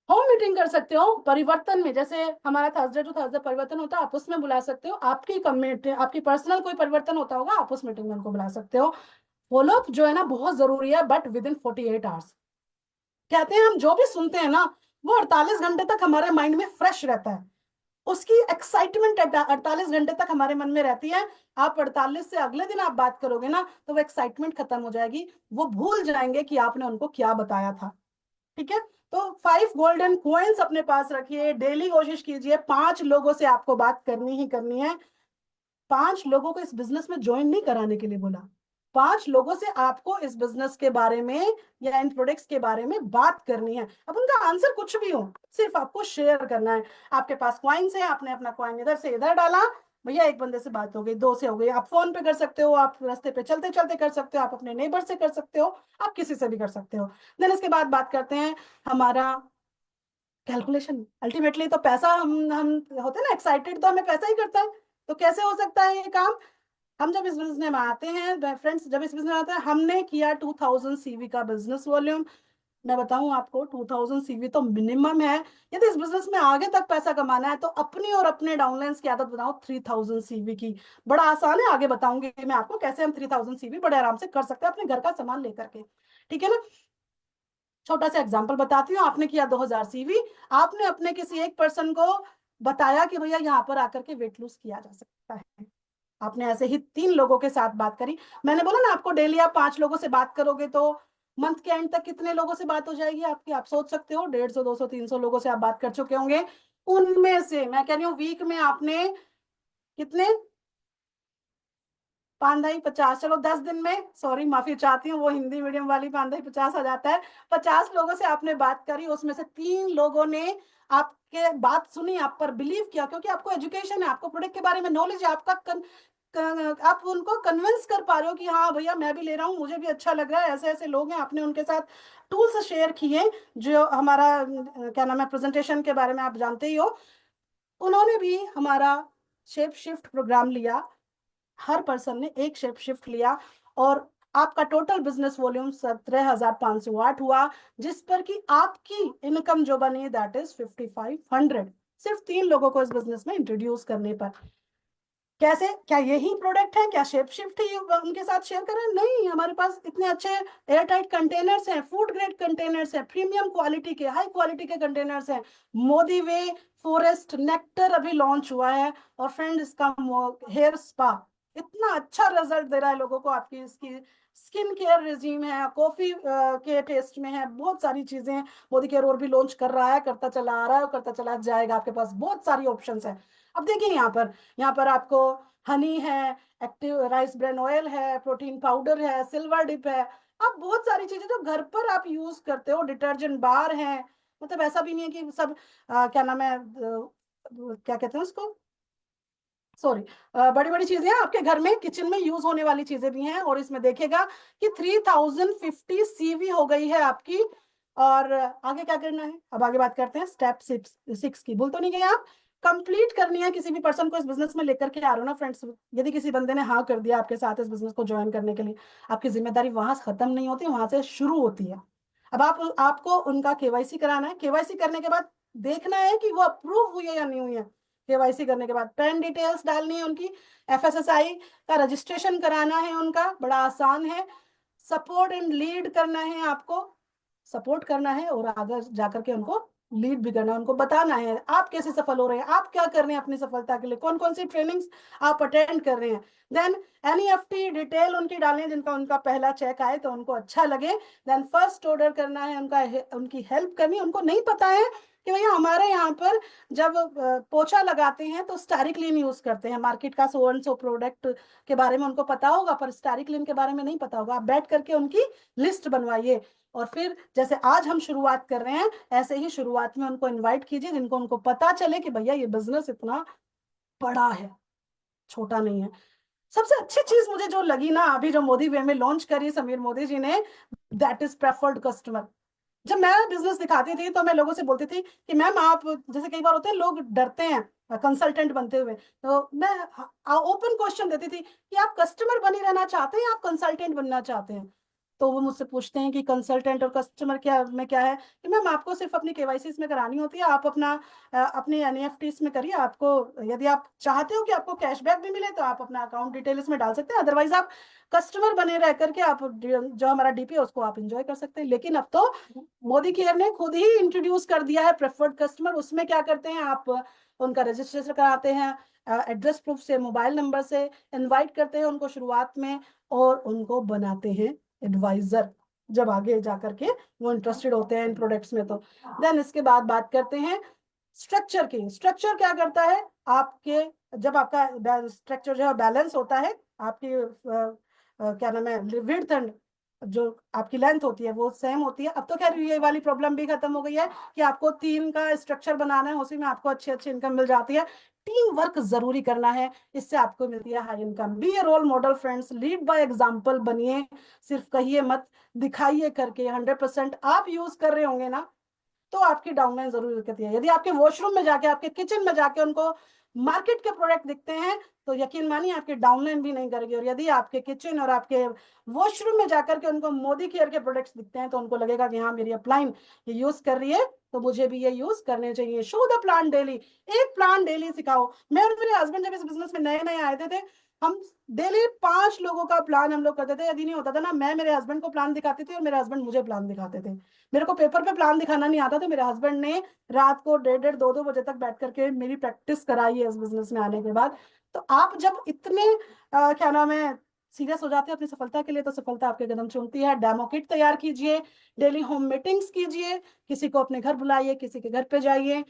S3: होम मीटिंग कर सकते हो। परिवर्तन में, जैसे हमारा थर्सडे टू थर्सडे परिवर्तन होता है, आप उसमें बुला सकते हो। आपकी कम्युनिटी, आपकी पर्सनल कोई परिवर्तन होता होगा, आप उस मीटिंग में उनको बुला सकते हो। फॉलो अप जो है ना बहुत जरूरी है, बट विद इन 48 आवर्स। कहते हैं हम जो भी सुनते हैं ना, वो 48 घंटे तक हमारे माइंड में फ्रेश रहता है। उसकी एक्साइटमेंट 48 घंटे तक हमारे मन में रहती है। आप 48 से अगले दिन आप बात करोगे ना, तो वो एक्साइटमेंट खत्म हो जाएगी, वो भूल जाएंगे कि आपने उनको क्या बताया था। ठीक है? तो 5 गोल्डन कॉइन्स अपने पास रखिए। डेली कोशिश कीजिए 5 लोगों से आपको बात करनी ही करनी है। 5 लोगों को इस बिजनेस में ज्वाइन नहीं कराने के लिए बोला, 5 लोगों से आपको इस बिजनेस के बारे में या इन प्रोडक्ट्स के बारे में बात करनी है। अब उनका आंसर कुछ भी हो, सिर्फ आपको शेयर करना है। आपके पास कॉइन्स है, आपने अपना कॉइन इधर से इधर डाला, भैया एक बंदे से बात हो गई, 2 से हो गई। आप फोन पे कर सकते हो, आप रास्ते पे चलते चलते कर सकते हो, आप अपने नेबर से कर सकते हो, आप किसी से भी कर सकते हो। देन इसके बाद बात करते हैं हमारा कैलकुलेशन। अल्टीमेटली तो पैसा, हम होते हैं ना एक्साइटेड, तो हमें पैसा ही करता है। तो कैसे हो सकता है ये काम? हम जब इस बिजनेस में आते हैं फ्रेंड्स, जब इस बिजनेस में आते हैं, हमने किया 2000 CV का बिजनेस वॉल्यूम। मैं बताऊं आपको, 2000 CV तो मिनिमम है। यदि इस बिजनेस में आगे तक पैसा कमाना है तो अपनी और अपने डाउनलाइंस की आदत बनाओ 3000 CV की। बड़ा आसान है, आगे बताऊंगी मैं आपको कैसे हम 3000 CV बड़े आराम से कर सकते हैं अपने घर का सामान लेकर के। ठीक है ना? छोटा सा एग्जांपल बताती हूँ। आपने किया 2000 CV, आपने अपने किसी एक पर्सन को बताया कि भैया यहाँ पर आकर के वेट लूज किया जा सकता है। आपने ऐसे ही 3 लोगों के साथ बात करी। मैंने बोला ना आपको डेली आप 5 लोगों से बात करोगे तो मंथ के एंड तक कितने लोगों से बात हो जाएगी आपकी? आप सोच सकते हो, 150, 200, 300 लोगों से आप बात कर चुके होंगे। उनमें से मैं कह रही हूँ वीक में आपने कितने, 5 50, चलो 10 दिन में, सॉरी माफी चाहती हूँ, वो हिंदी मीडियम वाली 5 50 आ जाता है। 50 लोगों से आपने बात करी, उसमें से 3 लोगों ने आपके बात सुनी, आप पर बिलीव किया, क्योंकि आपको एजुकेशन है, आपको प्रोडक्ट के बारे में नॉलेज है, आपका आप उनको कन्विंस कर पा रहे हो कि हाँ भैया मैं भी ले रहा हूँ, मुझे भी अच्छा लग रहा है, ऐसे ऐसे लोग हैं। आपने उनके साथ टूल्स शेयर किए, जो हमारा क्या नाम है, प्रेजेंटेशन के बारे में आप जानते ही हो। उन्होंने भी हमारा शेप शिफ्ट प्रोग्राम लिया, हर पर्सन ने एक शेप शिफ्ट लिया, और आपका टोटल बिजनेस वॉल्यूम 17,508 हुआ, जिस पर कि आपकी इनकम जो बनी दैट इज 5500, सिर्फ 3 लोगों को इस बिजनेस में इंट्रोड्यूस करने पर। कैसे? क्या यही प्रोडक्ट है? क्या शेप शिफ्ट ही उनके साथ शेयर कर रहे हैं? नहीं, हमारे पास इतने अच्छे एयर टाइट कंटेनर्स हैं, फूड ग्रेड कंटेनर्स हैं, प्रीमियम क्वालिटी के, हाई क्वालिटी के कंटेनर्स हैं। मोदी वे फॉरेस्ट नेक्टर अभी लॉन्च हुआ है, और फ्रेंड इसका हेयर स्पा इतना अच्छा रिजल्ट दे रहा है लोगों को। आपकी इसकी स्किन केयर रिजीम है, कॉफी के टेस्ट में है, बहुत सारी चीजें हैं। मोदी केयर और भी लॉन्च कर रहा है, करता चला आ रहा है और करता चला जाएगा। आपके पास बहुत सारी ऑप्शंस है। अब देखिए यहाँ पर आपको हनी है, एक्टिव राइस ब्रेन ऑयल है, प्रोटीन पाउडर है, सिल्वर डिप है। अब बहुत सारी चीजें जो घर पर आप यूज करते हो, डिटर्जेंट बार है। मतलब ऐसा भी नहीं है कि सब क्या नाम है, क्या कहते हैं उसको, सॉरी, बड़ी बड़ी चीजें हैं आपके घर में, किचन में यूज होने वाली चीजें भी हैं। और इसमें देखेगा कि 3050 CV हो गई है आपकी। और आगे क्या करना है? अब आगे बात करते हैं स्टेप 6 की। भूल तो नहीं गए आप? कंप्लीट करनी है। किसी भी पर्सन को इस बिजनेस में लेकर के आ रहे हो ना फ्रेंड्स, यदि किसी बंदे ने हाँ कर दिया आपके साथ इस बिजनेस को ज्वाइन करने के लिए, आपकी जिम्मेदारी वहां से खत्म नहीं होती, वहां से शुरू होती है। अब आपको उनका केवाईसी कराना है। केवाईसी करने के बाद देखना है कि वो अप्रूव हुई है या नहीं हुई है। केवाईसी करने के बाद पैन डिटेल्स डालनी है उनकी, FSSAI का रजिस्ट्रेशन कराना है उनका, बड़ा आसान है। सपोर्ट एंड लीड करना है आपको, सपोर्ट करना है और आगे जाकर के उनको लीड भी करना है, उनको बताना है आप कैसे सफल हो रहे हैं, आप क्या कर रहे हैं अपनी सफलता के लिए, कौन कौन सी ट्रेनिंग्स आप अटेंड कर रहे हैं। देन एनईएफटी डिटेल उनकी डालें, जिनका उनका पहला चेक आए तो उनको अच्छा लगे। देन फर्स्ट ऑर्डर करना है, उनकी हेल्प करनी है। उनको नहीं पता है कि भैया हमारे यहाँ पर जब पोछा लगाते हैं तो स्टारी क्लीन यूज करते हैं, मार्केट का सो एंड सो प्रोडक्ट के बारे में उनको पता होगा, पर स्टारी क्लीन के बारे में नहीं पता होगा। आप बैठ करके उनकी लिस्ट बनवाइए, और फिर जैसे आज हम शुरुआत कर रहे हैं ऐसे ही शुरुआत में उनको इनवाइट कीजिए, जिनको उनको पता चले कि भैया ये बिजनेस इतना बड़ा है, छोटा नहीं है। सबसे अच्छी चीज मुझे जो लगी ना, अभी जो मोदी वे में लॉन्च करी समीर मोदी जी ने, दैट इज प्रेफर्ड कस्टमर। जब मैं बिजनेस दिखाती थी तो मैं लोगों से बोलती थी कि मैम आप, जैसे कई बार होते हैं लोग डरते हैं कंसल्टेंट बनते हुए, तो मैं ओपन क्वेश्चन देती थी कि आप कस्टमर बनी रहना चाहते हैं, आप कंसल्टेंट बनना चाहते हैं। तो वो मुझसे पूछते हैं कि कंसल्टेंट और कस्टमर क्या में क्या है, कि मैम आपको सिर्फ अपनी केवाईसी में करानी होती है, आप अपनी एनईएफटी में करिए। आपको यदि आप चाहते हो कि आपको कैशबैक भी मिले तो आप अपना अकाउंट डिटेल इसमें डाल सकते हैं, अदरवाइज आप कस्टमर बने रह करके आप जो हमारा डीपी है उसको आप इंजॉय कर सकते हैं। लेकिन अब तो मोदी केयर ने खुद ही इंट्रोड्यूस कर दिया है प्रेफर्ड कस्टमर। उसमें क्या करते हैं, आप उनका रजिस्ट्रेशन कराते हैं, एड्रेस प्रूफ से, मोबाइल नंबर से, इनवाइट करते हैं उनको शुरुआत में, और उनको बनाते हैं एडवाइजर जब आगे जाकर के वो इंटरेस्टेड होते हैं इन प्रोडक्ट्स में। तो देन इसके बाद बात करते हैं स्ट्रक्चर की। स्ट्रक्चर क्या करता है, आपके जब आपका स्ट्रक्चर जो है बैलेंस होता है, आपकी क्या नाम है, विड्थ एंड जो आपकी लेंथ होती है वो सेम होती है। अब तो खैर ये वाली प्रॉब्लम भी खत्म हो गई है कि आपको 3 का स्ट्रक्चर बनाना है, उसी में आपको अच्छी अच्छी इनकम मिल जाती है। टीम वर्क जरूरी करना है, इससे आपको मिलती है high income. Be a role model friends, lead by example बनिए, सिर्फ कहिए मत, दिखाइए करके। 100% आप यूज कर रहे होंगे ना, तो आपकी डाउनलाइन जरूर दिखती है। यदि आपके वॉशरूम में जाके, आपके किचन में जाके उनको मार्केट के प्रोडक्ट दिखते हैं तो यकीन मानिए आपकी डाउनलाइन भी नहीं करेगी। और यदि आपके किचन और आपके वॉशरूम में जाकर के उनको मोदी केयर के प्रोडक्ट्स दिखते हैं तो उनको लगेगा कि हाँ मेरी अपलाइन ये यूज कर रही है तो मुझे भी ये यूज करने चाहिए। शो द प्लान डेली, एक प्लान डेली सिखाओ। मैं और मेरे हस्बैंड जब इस बिजनेस में नए नए आए थे हम डेली 5 लोगों का प्लान हम लोग करते थे। यदि नहीं होता था ना, मैं मेरे हस्बैंड को प्लान दिखाती थी और मेरे हस्बैंड मुझे प्लान दिखाते थे। मेरे को पेपर पे प्लान दिखाना नहीं आता, तो मेरे हस्बैंड ने रात को 1:30 2 बजे तक बैठ करके मेरी प्रैक्टिस कराई है इस बिजनेस में आने के बाद। तो आप जब इतने क्या नाम है सीरियस हो जाते हैं अपनी सफलता के लिए, तो सफलता आपके कदम चूमती है। डेमो किट तैयार कीजिए, डेली होम मीटिंग्स कीजिए, किसी को अपने घर बुलाइए, किसी के घर पे जाइए।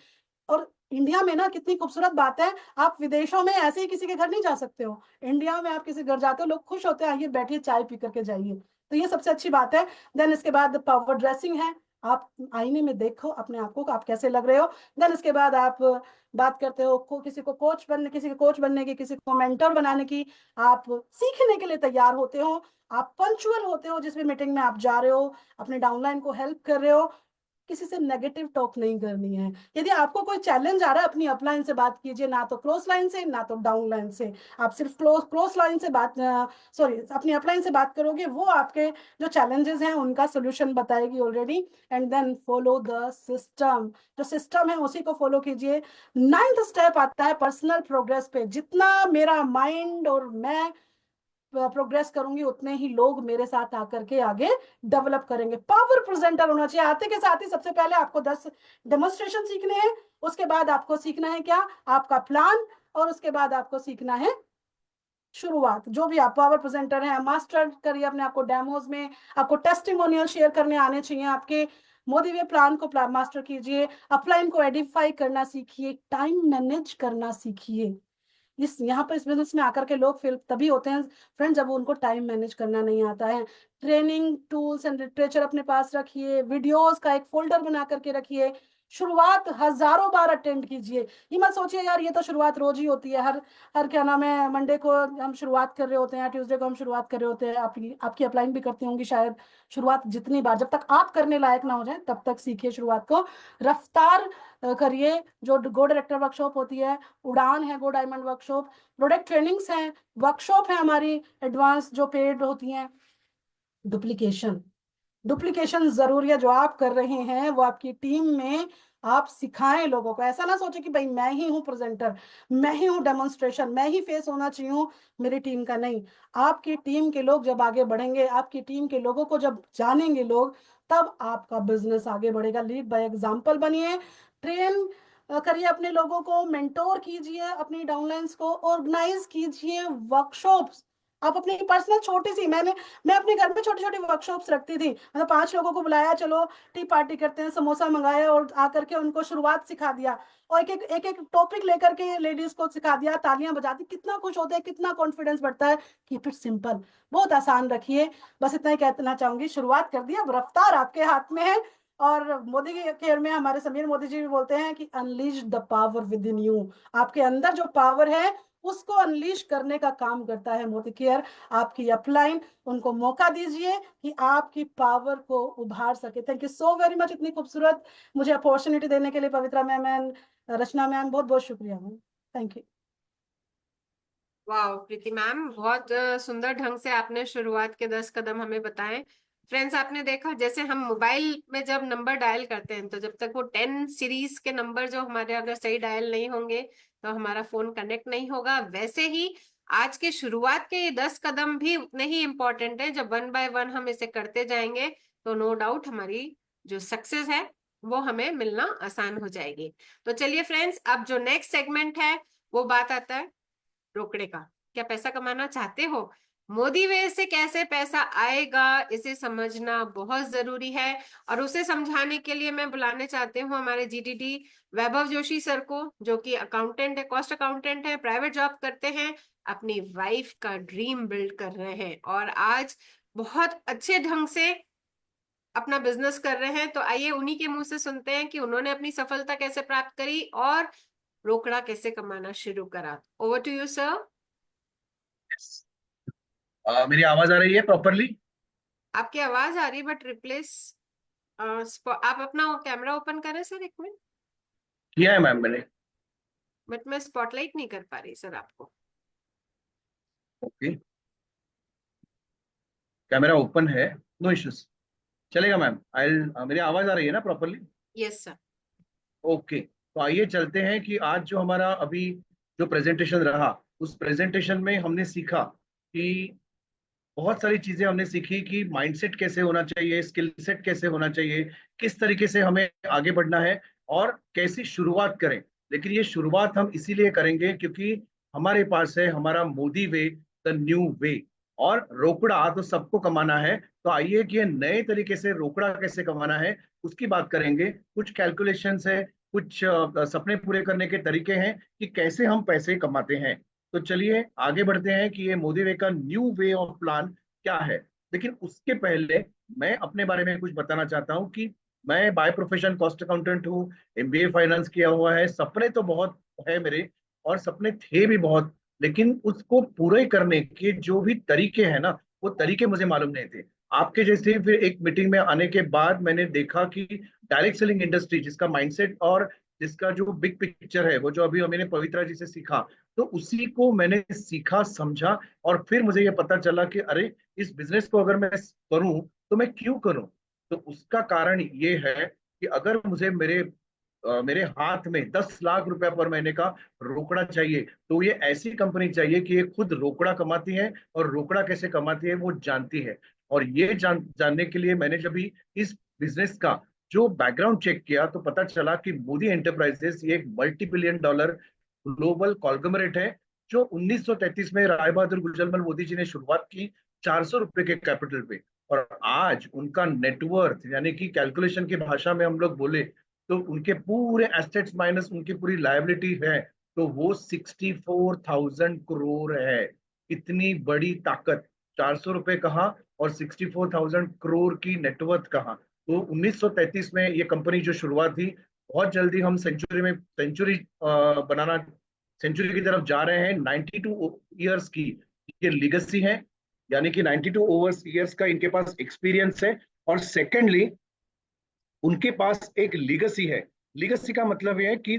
S3: और इंडिया में ना कितनी खूबसूरत बात है, आप विदेशों में ऐसे ही किसी के घर नहीं जा सकते हो, इंडिया में आप किसी घर जाते हो लोग खुश होते हैं, आइए बैठिए चाय पी करके जाइए। तो ये सबसे अच्छी बात है। देन इसके बाद पावर ड्रेसिंग है, आप आईने में देखो अपने आप को आप कैसे लग रहे हो। देन इसके बाद आप बात करते हो किसी को कोच बनने, किसी को कोच बनने की, किसी को मेंटर बनाने की। आप सीखने के लिए तैयार होते हो, आप पंचुअल होते हो जिस भी मीटिंग में आप जा रहे हो, अपने डाउनलाइन को हेल्प कर रहे हो। किसी से नेगेटिव टॉक नहीं करनी है। यदि आपको कोई चैलेंज आ रहा है, अपनी अपलाइन से बात कीजिए, ना तो क्रॉस लाइन से ना तो डाउन लाइन से। आप सिर्फ क्रॉस लाइन से बात, सॉरी अपनी अपलाइन से बात करोगे, वो आपके जो चैलेंजेस हैं उनका सोल्यूशन बताएगी already. And then follow the system, जो सिस्टम है उसी को फॉलो कीजिए। 9th स्टेप आता है पर्सनल प्रोग्रेस पे। जितना मेरा माइंड और मैं प्रोग्रेस करूंगी उतने ही लोग मेरे साथ आकर के आगे डेवलप करेंगे। पावर प्रेजेंटर होना चाहिए। आते के साथ ही सबसे पहले आपको 10 डेमोन्स्ट्रेशन सीखने हैं, उसके बाद आपको सीखना है क्या, आपका प्लान, और उसके बाद आपको सीखना है शुरुआत। जो भी आप पावर प्रेजेंटर हैं, मास्टर करिए अपने आपको डेमोज में। आपको टेस्टिमोनियल शेयर करने आने चाहिए आपके। मोदी वे प्लान को मास्टर कीजिए, अपलाइन को एडिफाई करना सीखिए, टाइम मैनेज करना सीखिए। इस यहाँ पर इस बिजनेस में आकर के लोग फेल तभी होते हैं फ्रेंड, जब उनको टाइम मैनेज करना नहीं आता है। ट्रेनिंग टूल्स एंड लिटरेचर अपने पास रखिए, वीडियोस का एक फोल्डर बना करके रखिए। शुरुआत हजारों बार अटेंड कीजिए। ये मत सोचिए यार ये तो शुरुआत रोज ही होती है, हर हर क्या नाम है मंडे को हम शुरुआत कर रहे होते हैं, ट्यूसडे को हम शुरुआत कर रहे होते हैं। आपकी अपलाइन भी करती होंगी शायद। शुरुआत जितनी बार, जब तक आप करने लायक ना हो जाए तब तक सीखिए शुरुआत को। रफ्तार करिए। जो गो डायरेक्टर वर्कशॉप होती है, उड़ान है, गो डायमंड वर्कशॉप, प्रोडक्ट ट्रेनिंग्स हैं, वर्कशॉप है हमारी एडवांस जो पेड होती हैं। डुप्लीकेशन, डुप्लीकेशन जरूरी है। जो आप कर रहे हैं वो आपकी टीम में आप सिखाएं लोगों को। ऐसा ना सोचे कि भाई मैं ही हूँ प्रेजेंटर, मैं ही हूँ डेमोन्स्ट्रेशन, मैं ही फेस होना चाहिए हूँ मेरी टीम का। नहीं, आपकी टीम के लोग जब आगे बढ़ेंगे, आपकी टीम के लोगों को जब जानेंगे लोग, तब आपका बिजनेस आगे बढ़ेगा। लीड बाय एग्जाम्पल बनिए, ट्रेन करिए अपने लोगों को, मेंटोर कीजिए अपनी डाउनलाइंस को, ऑर्गेनाइज कीजिए वर्कशॉप्स। आप अपनी पर्सनल छोटी सी, मैं अपने घर में छोटी छोटी वर्कशॉप्स रखती थी। मतलब 5 लोगों को बुलाया, चलो टी पार्टी करते हैं, समोसा मंगाया और आकर के उनको शुरुआत सिखा दिया, और एक एक टॉपिक लेकर के लेडीज को सिखा दिया, तालियां बजाती, कितना खुश होते हैं, कितना कॉन्फिडेंस बढ़ता है। कीप इट सिंपल, बहुत आसान रखिए। बस इतना ही कहना चाहूंगी, शुरुआत कर दी, अब रफ्तार आपके हाथ में है। और मोदी की केयर में हमारे समीर मोदी जी भी बोलते हैं कि unleash the power with in you. आपके अंदर जो पावर है उसको अनलीश करने का काम करता है मोदी केयर। आपकी अपलाइन, उनको मौका दीजिए कि आपकी पावर को उभार सके। Thank you so very much, इतनी खूबसूरत मुझे अपॉर्चुनिटी देने के लिए पवित्रा मैम एंड रचना मैम, बहुत बहुत शुक्रिया मैम। Thank you.
S1: वाह प्रीति मैम, बहुत सुंदर ढंग से आपने शुरुआत के 10 कदम हमें बताए। फ्रेंड्स, आपने देखा जैसे हम मोबाइल में जब नंबर डायल करते हैं, तो जब तक वो 10 सीरीज के नंबर जो हमारे अगर सही डायल नहीं होंगे तो हमारा फोन कनेक्ट नहीं होगा। वैसे ही आज के शुरुआत के ये 10 कदम भी उतने ही इंपॉर्टेंट है। जब वन बाय वन हम इसे करते जाएंगे तो नो डाउट हमारी जो सक्सेस है वो हमें मिलना आसान हो जाएगी। तो चलिए फ्रेंड्स, अब जो नेक्स्ट सेगमेंट है वो बात आता है रोकड़े का। क्या पैसा कमाना चाहते हो? मोदी वे से कैसे पैसा आएगा, इसे समझना बहुत जरूरी है। और उसे समझाने के लिए मैं बुलाने चाहती हूँ हमारे जीटीडी वैभव जोशी सर को, जो कि अकाउंटेंट है, कॉस्ट अकाउंटेंट है, प्राइवेट जॉब करते हैं, अपनी वाइफ का ड्रीम बिल्ड कर रहे हैं और आज बहुत अच्छे ढंग से अपना बिजनेस कर रहे हैं। तो आइए उन्हीं के मुंह से सुनते हैं कि उन्होंने अपनी सफलता कैसे प्राप्त करी और रोकड़ा कैसे कमाना शुरू करा। Over to you sir.
S4: मेरी आवाज आ रही है प्रॉपरली?
S1: आपकी आवाज आ रही बट रिप्लेस। आप अपना कैमरा ओपन करें सर, एक मिनट।
S4: किया है मैम मैंने।
S1: बट मैं स्पॉटलाइट नहीं कर पा रही सर आपको।
S4: ओके, कैमरा ओपन है, नो इश्यूज, चलेगा मैम। आई, मेरी आवाज आ रही है ना प्रॉपरली?
S1: Yes sir.
S4: ओके, तो आइए चलते हैं कि आज जो हमारा अभी जो प्रेजेंटेशन रहा, उस प्रेजेंटेशन में हमने सीखा कि बहुत सारी चीजें हमने सीखी कि माइंडसेट कैसे होना चाहिए, स्किल सेट कैसे होना चाहिए, किस तरीके से हमें आगे बढ़ना है और कैसी शुरुआत करें। लेकिन ये शुरुआत हम इसीलिए करेंगे क्योंकि हमारे पास है हमारा मोदी वे, द न्यू वे। और रोकड़ा तो सबको कमाना है, तो आइए कि ये नए तरीके से रोकड़ा कैसे कमाना है उसकी बात करेंगे। कुछ कैलकुलेशंस है, कुछ सपने पूरे करने के तरीके हैं कि कैसे हम पैसे कमाते हैं। तो चलिए आगे बढ़ते हैं कि ये मोदी वे का न्यू वे ऑफ प्लान क्या है। लेकिन उसके पहले मैं अपने बारे में कुछ बताना चाहता हूँ कि मैं बाय प्रोफेशन कॉस्ट अकाउंटेंट हूँ, एमबीए फाइनेंस किया हुआ है। सपने तो बहुत है मेरे, और सपने थे भी बहुत, लेकिन उसको पूरे करने के जो भी तरीके हैं ना, वो तरीके मुझे मालूम नहीं थे। आपके जैसे फिर एक मीटिंग में आने के बाद मैंने देखा कि डायरेक्ट सेलिंग इंडस्ट्री, जिसका माइंडसेट और जिसका जो बिग पिक्चर है, वो जो अभी मैंने पवित्रा जी से सीखा, तो उसी को मैंने सीखा, समझा, और फिर मुझे ये पता चला कि अरे, इस बिजनेस को अगर मैं करूं तो मैं क्यों करूं। तो उसका कारण ये है कि अगर मुझे मेरे हाथ में 10 लाख रुपया पर महीने का रोकड़ा चाहिए, तो ये ऐसी कंपनी चाहिए कि ये खुद रोकड़ा कमाती है और रोकड़ा कैसे कमाती है वो जानती है। और ये जानने के लिए मैंने जब भी इस बिजनेस का जो बैकग्राउंड चेक किया, तो पता चला कि मोदी एंटरप्राइजेस ये एक multi billion dollar global conglomerate है, जो 1933 में राय बहादुर गुजरमल मोदी जी ने शुरुआत की, 400 रुपए के कैपिटल पे। और आज उनका नेटवर्थ, यानी कि कैलकुलेशन की भाषा में हम लोग बोले तो उनके पूरे एसेट्स माइनस उनकी पूरी लायबिलिटी है, तो वो 64,000 करोड़ है। इतनी बड़ी ताकत, 400 रुपए कहाँ और 64,000 करोड़ की नेटवर्थ कहाँ। तो 1933 में ये कंपनी जो शुरुआत थी, बहुत जल्दी हम सेंचुरी बनाना, सेंचुरी की तरफ जा रहे हैं। 92 ईयर्स की ये लिगेसी है, यानी कि 92 ईयर्स का इनके पास एक्सपीरियंस है। और सेकेंडली, उनके पास एक लिगेसी है। लिगेसी का मतलब यह है कि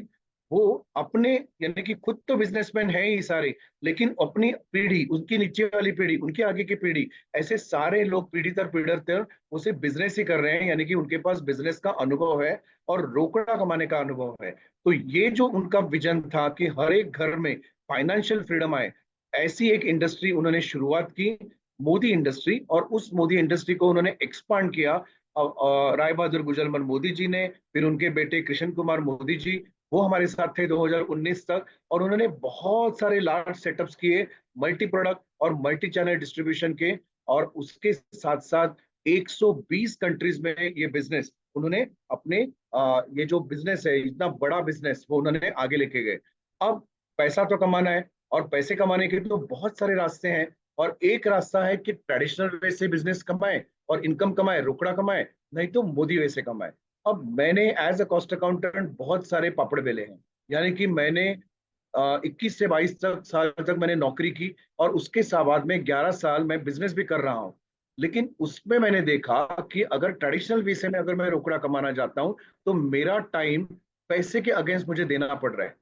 S4: वो अपने यानी कि खुद तो बिजनेसमैन है ही सारे, लेकिन अपनी पीढ़ी, उनकी नीचे वाली पीढ़ी, उनके आगे की पीढ़ी, ऐसे सारे लोग पीढ़ी दर पीढ़ी दर उसे बिजनेस ही कर रहे हैं, यानी कि उनके पास बिजनेस का अनुभव है और रोकड़ा कमाने का अनुभव है। तो ये जो उनका विजन था कि हर एक घर में फाइनेंशियल फ्रीडम आए, ऐसी एक इंडस्ट्री उन्होंने शुरुआत की, मोदी इंडस्ट्री। और उस मोदी इंडस्ट्री को उन्होंने एक्सपांड किया राय बहादुर गुजरमल मोदी जी ने, फिर उनके बेटे कृष्ण कुमार मोदी जी, वो हमारे साथ थे 2019 तक। और उन्होंने बहुत सारे लार्ज सेटअप्स किए, मल्टी प्रोडक्ट और मल्टी चैनल डिस्ट्रीब्यूशन के। और उसके साथ साथ 120 कंट्रीज में ये बिजनेस उन्होंने अपने ये जो बिजनेस है, इतना बड़ा बिजनेस, वो उन्होंने आगे लेके गए। अब पैसा तो कमाना है, और पैसे कमाने के तो बहुत सारे रास्ते हैं। और एक रास्ता है कि ट्रेडिशनल वे से बिजनेस कमाए और इनकम कमाए, रोकड़ा कमाए, नहीं तो मोदी वे से कमाए। अब मैंने एज अ कॉस्ट अकाउंटेंट बहुत सारे पापड़ बेले हैं, यानी कि मैंने 21 से 22 साल तक मैंने नौकरी की, और उसके बाद में 11 साल मैं बिजनेस भी कर रहा हूँ। लेकिन उसमें मैंने देखा कि अगर ट्रेडिशनल वे से में अगर मैं रोकड़ा कमाना चाहता हूँ, तो मेरा टाइम पैसे के अगेंस्ट मुझे देना पड़ रहा है।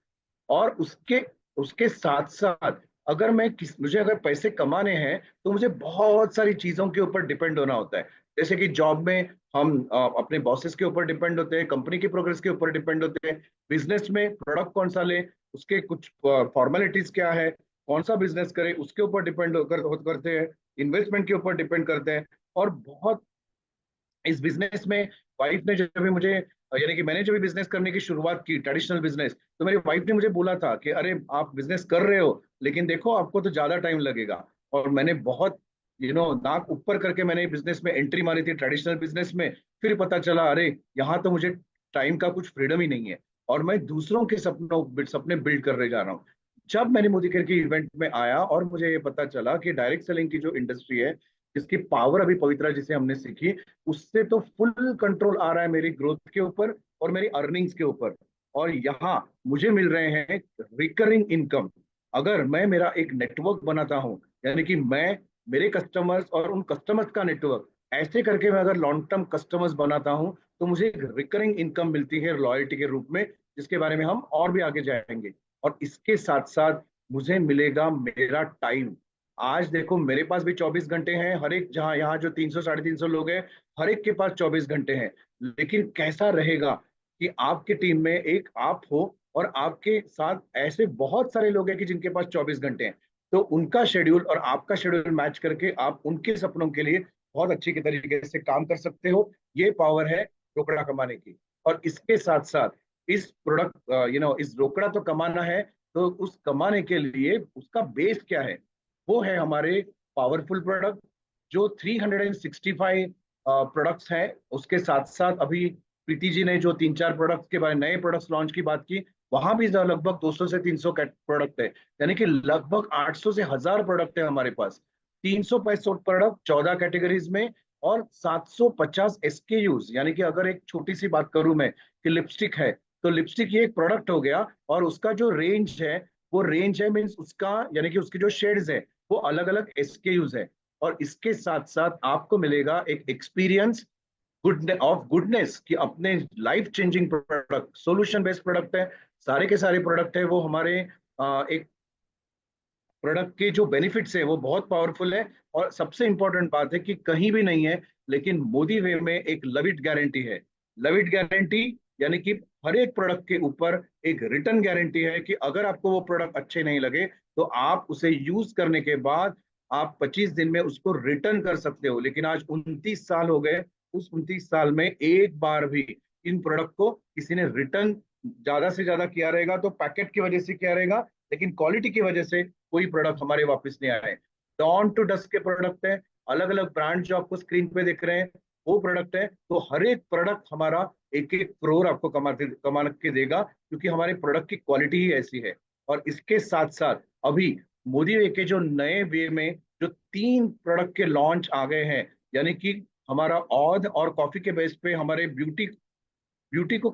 S4: और उसके उसके साथ साथ अगर मुझे अगर पैसे कमाने हैं, तो मुझे बहुत सारी चीजों के ऊपर डिपेंड होना होता है। जैसे कि जॉब में हम अपने बॉसेस के ऊपर डिपेंड होते हैं, कंपनी की प्रोग्रेस के ऊपर डिपेंड होते हैं। बिजनेस में प्रोडक्ट कौन सा ले, उसके कुछ फॉर्मेलिटीज क्या है, कौन सा बिजनेस करे, उसके ऊपर करते हैं। इन्वेस्टमेंट के ऊपर डिपेंड करते हैं। और बहुत इस बिजनेस में वाइफ ने जब भी मुझे, यानी कि मैंने जब भी बिजनेस करने की शुरुआत की, ट्रेडिशनल बिजनेस, तो मेरी वाइफ ने मुझे बोला था कि अरे आप बिजनेस कर रहे हो, लेकिन देखो आपको तो ज्यादा टाइम लगेगा। और मैंने बहुत नाक ऊपर करके मैंने बिजनेस में एंट्री मारी थी, ट्रेडिशनल बिजनेस में। फिर पता चला अरे यहाँ तो मुझे टाइम का कुछ फ्रीडम ही नहीं है, और मैं दूसरों के सपने बिल्ड कर रहे जा रहा हूँ। जब मैंने मोदी केयर के इवेंट में आया और मुझे ये पता चला कि डायरेक्ट सेलिंग की जो इंडस्ट्री है, जिसकी पावर अभी पवित्रा जिसे हमने सीखी, उससे तो फुल कंट्रोल आ रहा है मेरी ग्रोथ के ऊपर और मेरी अर्निंग्स के ऊपर। और यहाँ मुझे मिल रहे हैं रिकरिंग इनकम। अगर मैं मेरा एक नेटवर्क बनाता हूँ, यानी कि मैं मेरे कस्टमर्स और उन कस्टमर्स का नेटवर्क, ऐसे करके मैं अगर लॉन्ग टर्म कस्टमर्स बनाता हूँ, तो मुझे एक रिकरिंग इनकम मिलती है लॉयल्टी के रूप में, जिसके बारे में हम और भी आगे जाएंगे। और इसके साथ साथ मुझे मिलेगा मेरा टाइम। आज देखो मेरे पास भी 24 घंटे हैं, हर एक, जहाँ यहाँ जो 300 350 लोग हैं, हर एक के पास 24 घंटे हैं। लेकिन कैसा रहेगा कि आपकी टीम में एक आप हो, और आपके साथ ऐसे बहुत सारे लोग हैं कि जिनके पास 24 घंटे हैं। तो उनका शेड्यूल और आपका शेड्यूल मैच करके आप उनके सपनों के लिए बहुत अच्छी के तरीके से काम कर सकते हो। ये पावर है रोकड़ा कमाने की। और इसके साथ साथ इस प्रोडक्ट इस रोकड़ा तो कमाना है, तो उस कमाने के लिए उसका बेस क्या है? वो है हमारे पावरफुल प्रोडक्ट, जो 365 प्रोडक्ट्स हैं। उसके साथ साथ अभी प्रीति जी ने जो 3-4 प्रोडक्ट्स के बारे, नए प्रोडक्ट्स लॉन्च की बात की, वहां भी लगभग 200 से 300 प्रोडक्ट है, यानी कि लगभग 800 से 1000 प्रोडक्ट है हमारे पास। 365 प्रोडक्ट 14 कैटेगरीज में, और 750 एसकेयूज। यानी कि अगर एक छोटी सी बात करूं मैं कि लिपस्टिक है, तो लिपस्टिक ये एक प्रोडक्ट हो गया, और उसका जो रेंज है, वो रेंज है मीन्स उसका, यानी कि उसकी जो शेड्स है, वो अलग अलग एसकेयूज है। और इसके साथ साथ आपको मिलेगा एक एक्सपीरियंस गुडनेस, कि अपने life changing product, solution based product है। सारे के सारे प्रोडक्ट है वो हमारे एक प्रोडक्ट के जो बेनिफिट्स है वो बहुत पावरफुल है। और सबसे इंपॉर्टेंट बात है कि कहीं भी नहीं है, लेकिन मोदी वे में एक लव इट गारंटी है। लव इट गारंटी यानी कि हर एक प्रोडक्ट के ऊपर एक रिटर्न गारंटी है, कि अगर आपको वो प्रोडक्ट अच्छे नहीं लगे, तो आप उसे यूज करने के बाद आप 25 दिन में उसको रिटर्न कर सकते हो। लेकिन आज 29 साल हो गए, उस 29 साल में एक बार भी इन प्रोडक्ट को किसी ने रिटर्न, ज्यादा से ज्यादा किया रहेगा तो पैकेट की वजह से किया रहेगा, लेकिन क्वालिटी की वजह से कोई प्रोडक्ट हमारे वापस नहीं आए। डॉन टू डस्ट के प्रोडक्ट है, अलग अलग ब्रांड जो आपको स्क्रीन पे दिख रहे हैं वो प्रोडक्ट है। तो हर एक प्रोडक्ट हमारा एक एक करोड़ आपको कमा के देगा, क्योंकि हमारे प्रोडक्ट की क्वालिटी ही ऐसी है। और इसके साथ साथ अभी मोदी वे के जो नए वे में जो 3 प्रोडक्ट के लॉन्च आ गए हैं, यानी कि हमारा ऑध और कॉफी के बेस पे हमारे ब्यूटी ब्यूटी को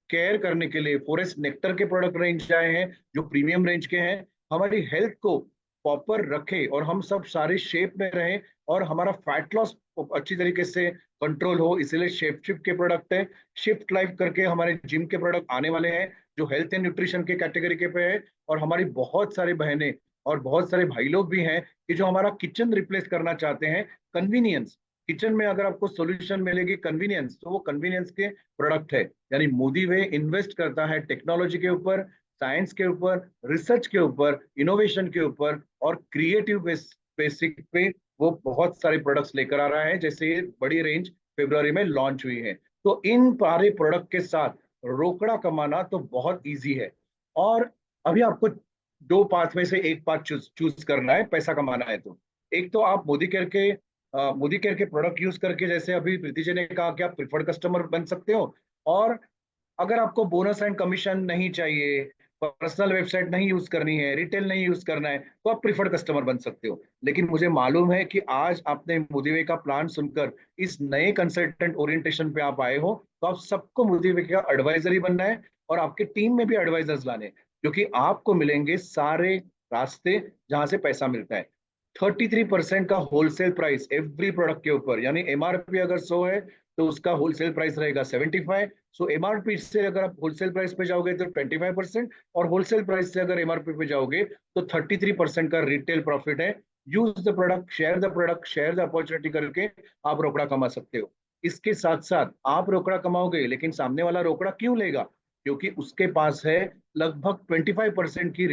S4: केयर करने के लिए फॉरेस्ट नेक्टर के प्रोडक्ट रेंज आए हैं, जो प्रीमियम रेंज के हैं। हमारी हेल्थ को प्रॉपर रखे और हम सब सारे शेप में रहें, और हमारा फैट लॉस अच्छी तरीके से कंट्रोल हो, इसलिए शेप शिफ्ट के प्रोडक्ट है। शिफ्ट लाइफ करके हमारे जिम के प्रोडक्ट आने वाले हैं, जो हेल्थ एंड न्यूट्रिशन के कैटेगरी के पे है, और हमारी बहुत सारी बहनें और बहुत सारे भाई लोग भी हैं कि जो हमारा किचन रिप्लेस करना चाहते हैं। कन्वीनियंस, किचन में अगर आपको सॉल्यूशन मिलेगी कन्वीनियंस, तो वो कन्वीनियंस के प्रोडक्ट है। यानी मोदी वे इन्वेस्ट करता है टेक्नोलॉजी के ऊपर, साइंस के ऊपर, रिसर्च के ऊपर, इनोवेशन के ऊपर और क्रिएटिव बेसिक पे वो बहुत सारे प्रोडक्ट्स लेकर आ रहा है। जैसे ये बड़ी रेंज फरवरी में लॉन्च हुई है। तो इन सारे प्रोडक्ट के साथ रोकड़ा कमाना तो बहुत इजी है। और अभी आपको दो पाथ में से एक पाथ चूज करना है पैसा कमाना है तो। एक तो आप मोदी केयर के प्रोडक्ट यूज करके, जैसे अभी प्रीति जी ने कहा कि आप प्रिफर्ड कस्टमर बन सकते हो। और अगर आपको बोनस एंड कमीशन नहीं चाहिए, पर्सनल वेबसाइट नहीं यूज करनी है, रिटेल नहीं यूज करना है, तो आप प्रिफर्ड कस्टमर बन सकते हो। लेकिन मुझे मालूम है कि आज आपने मोदीवे का प्लान सुनकर इस नए कंसल्टेंट ओरिएंटेशन पे आप आए हो, तो आप सबको मोदीवे का एडवाइजर ही बनना है और आपके टीम में भी एडवाइजर्स लाने हैं, क्योंकि आपको मिलेंगे सारे रास्ते जहां से पैसा मिलता है। 33% का होलसेल प्राइस एवरी प्रोडक्ट के ऊपर, यानी एमआरपी अगर 100 है तो उसका होलसेल प्राइस रहेगा 75। सो एमआरपी से अगर आप होलसेल प्राइस पे जाओगे तो 25%, और होलसेल प्राइस से अगर एमआरपी पे जाओगे तो 33% का रिटेल प्रॉफिट है। Use the product, share the opportunity करके आप रोकड़ा कमा सकते हो। इसके साथ साथ आप रोकड़ा कमाओगे, लेकिन सामने वाला रोकड़ा क्यों लेगा? क्योंकि उसके पास है लगभग 25% की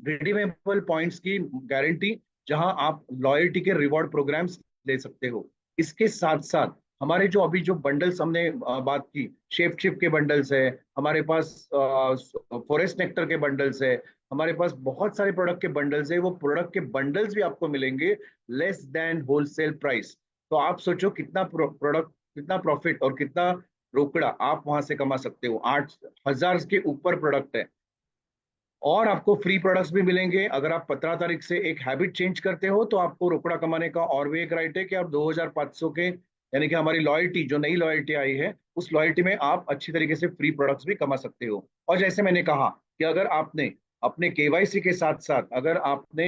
S4: रिडीमेबल पॉइंट्स की गारंटी, जहां आप लॉयल्टी के रिवॉर्ड प्रोग्राम्स ले सकते हो। इसके साथ साथ हमारे जो अभी जो बंडल्स हमने बात की, शेप चिप के बंडल्स है, हमारे पास फॉरेस्ट नेक्टर के बंडल्स है, हमारे पास बहुत सारे प्रोडक्ट के बंडल्स है। वो प्रोडक्ट के बंडल्स भी आपको मिलेंगे लेस देन होलसेल प्राइस। तो आप सोचो कितना प्रोडक्ट, कितना प्रॉफिट और कितना रोकड़ा आप वहां से कमा सकते हो। 8,000 के ऊपर प्रोडक्ट है। और आपको फ्री प्रोडक्ट्स भी मिलेंगे। अगर आप 15 तारीख से एक हैबिट चेंज करते हो तो आपको रोकड़ा कमाने का और भी एक राइट है कि आप 2,500 के, यानी कि हमारी लॉयल्टी, जो नई लॉयल्टी आई है, उस लॉयल्टी में आप अच्छी तरीके से फ्री प्रोडक्ट्स भी कमा सकते हो। और जैसे मैंने कहा कि अगर आपने अपने केवाईसी के साथ साथ अगर आपने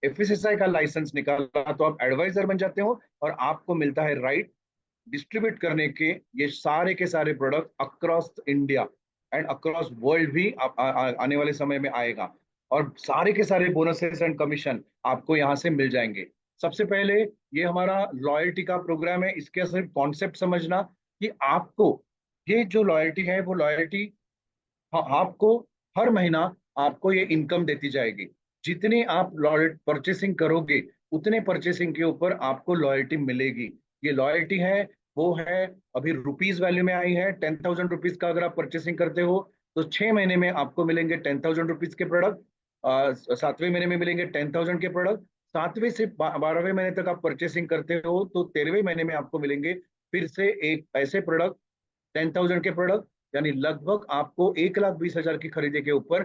S4: एफएसएसआई का लाइसेंस निकाला तो आप एडवाइजर बन जाते हो, और आपको मिलता है राइट डिस्ट्रीब्यूट करने के ये सारे के सारे product across India and across world भी आने वाले समय में आएगा। और सारे के सारे बोनसेस एंड कमीशन आपको यहाँ से मिल जाएंगे। सबसे पहले ये हमारा लॉयल्टी का प्रोग्राम है। इसके सिर्फ कॉन्सेप्ट समझना कि आपको ये जो लॉयल्टी है वो लॉयल्टी, हाँ, आपको हर महीना आपको ये इनकम देती जाएगी। जितनी आप परचेसिंग करोगे उतने परचेसिंग के ऊपर आपको लॉयल्टी मिलेगी। ये लॉयल्टी है वो है अभी रुपीज वैल्यू में आई है। 10,000 रुपीज का अगर आप परचेसिंग करते हो तो 6 महीने में आपको मिलेंगे 10,000 रुपीज के प्रोडक्ट। 7वें महीने में मिलेंगे 10,000 के प्रोडक्ट। 7वें से 12वें महीने तक आप परचेसिंग करते हो तो 13वें महीने में आपको मिलेंगे फिर से एक ऐसे प्रोडक्ट, 10,000 के प्रोडक्ट। यानी लगभग आपको 1,20,000 की खरीदे के ऊपर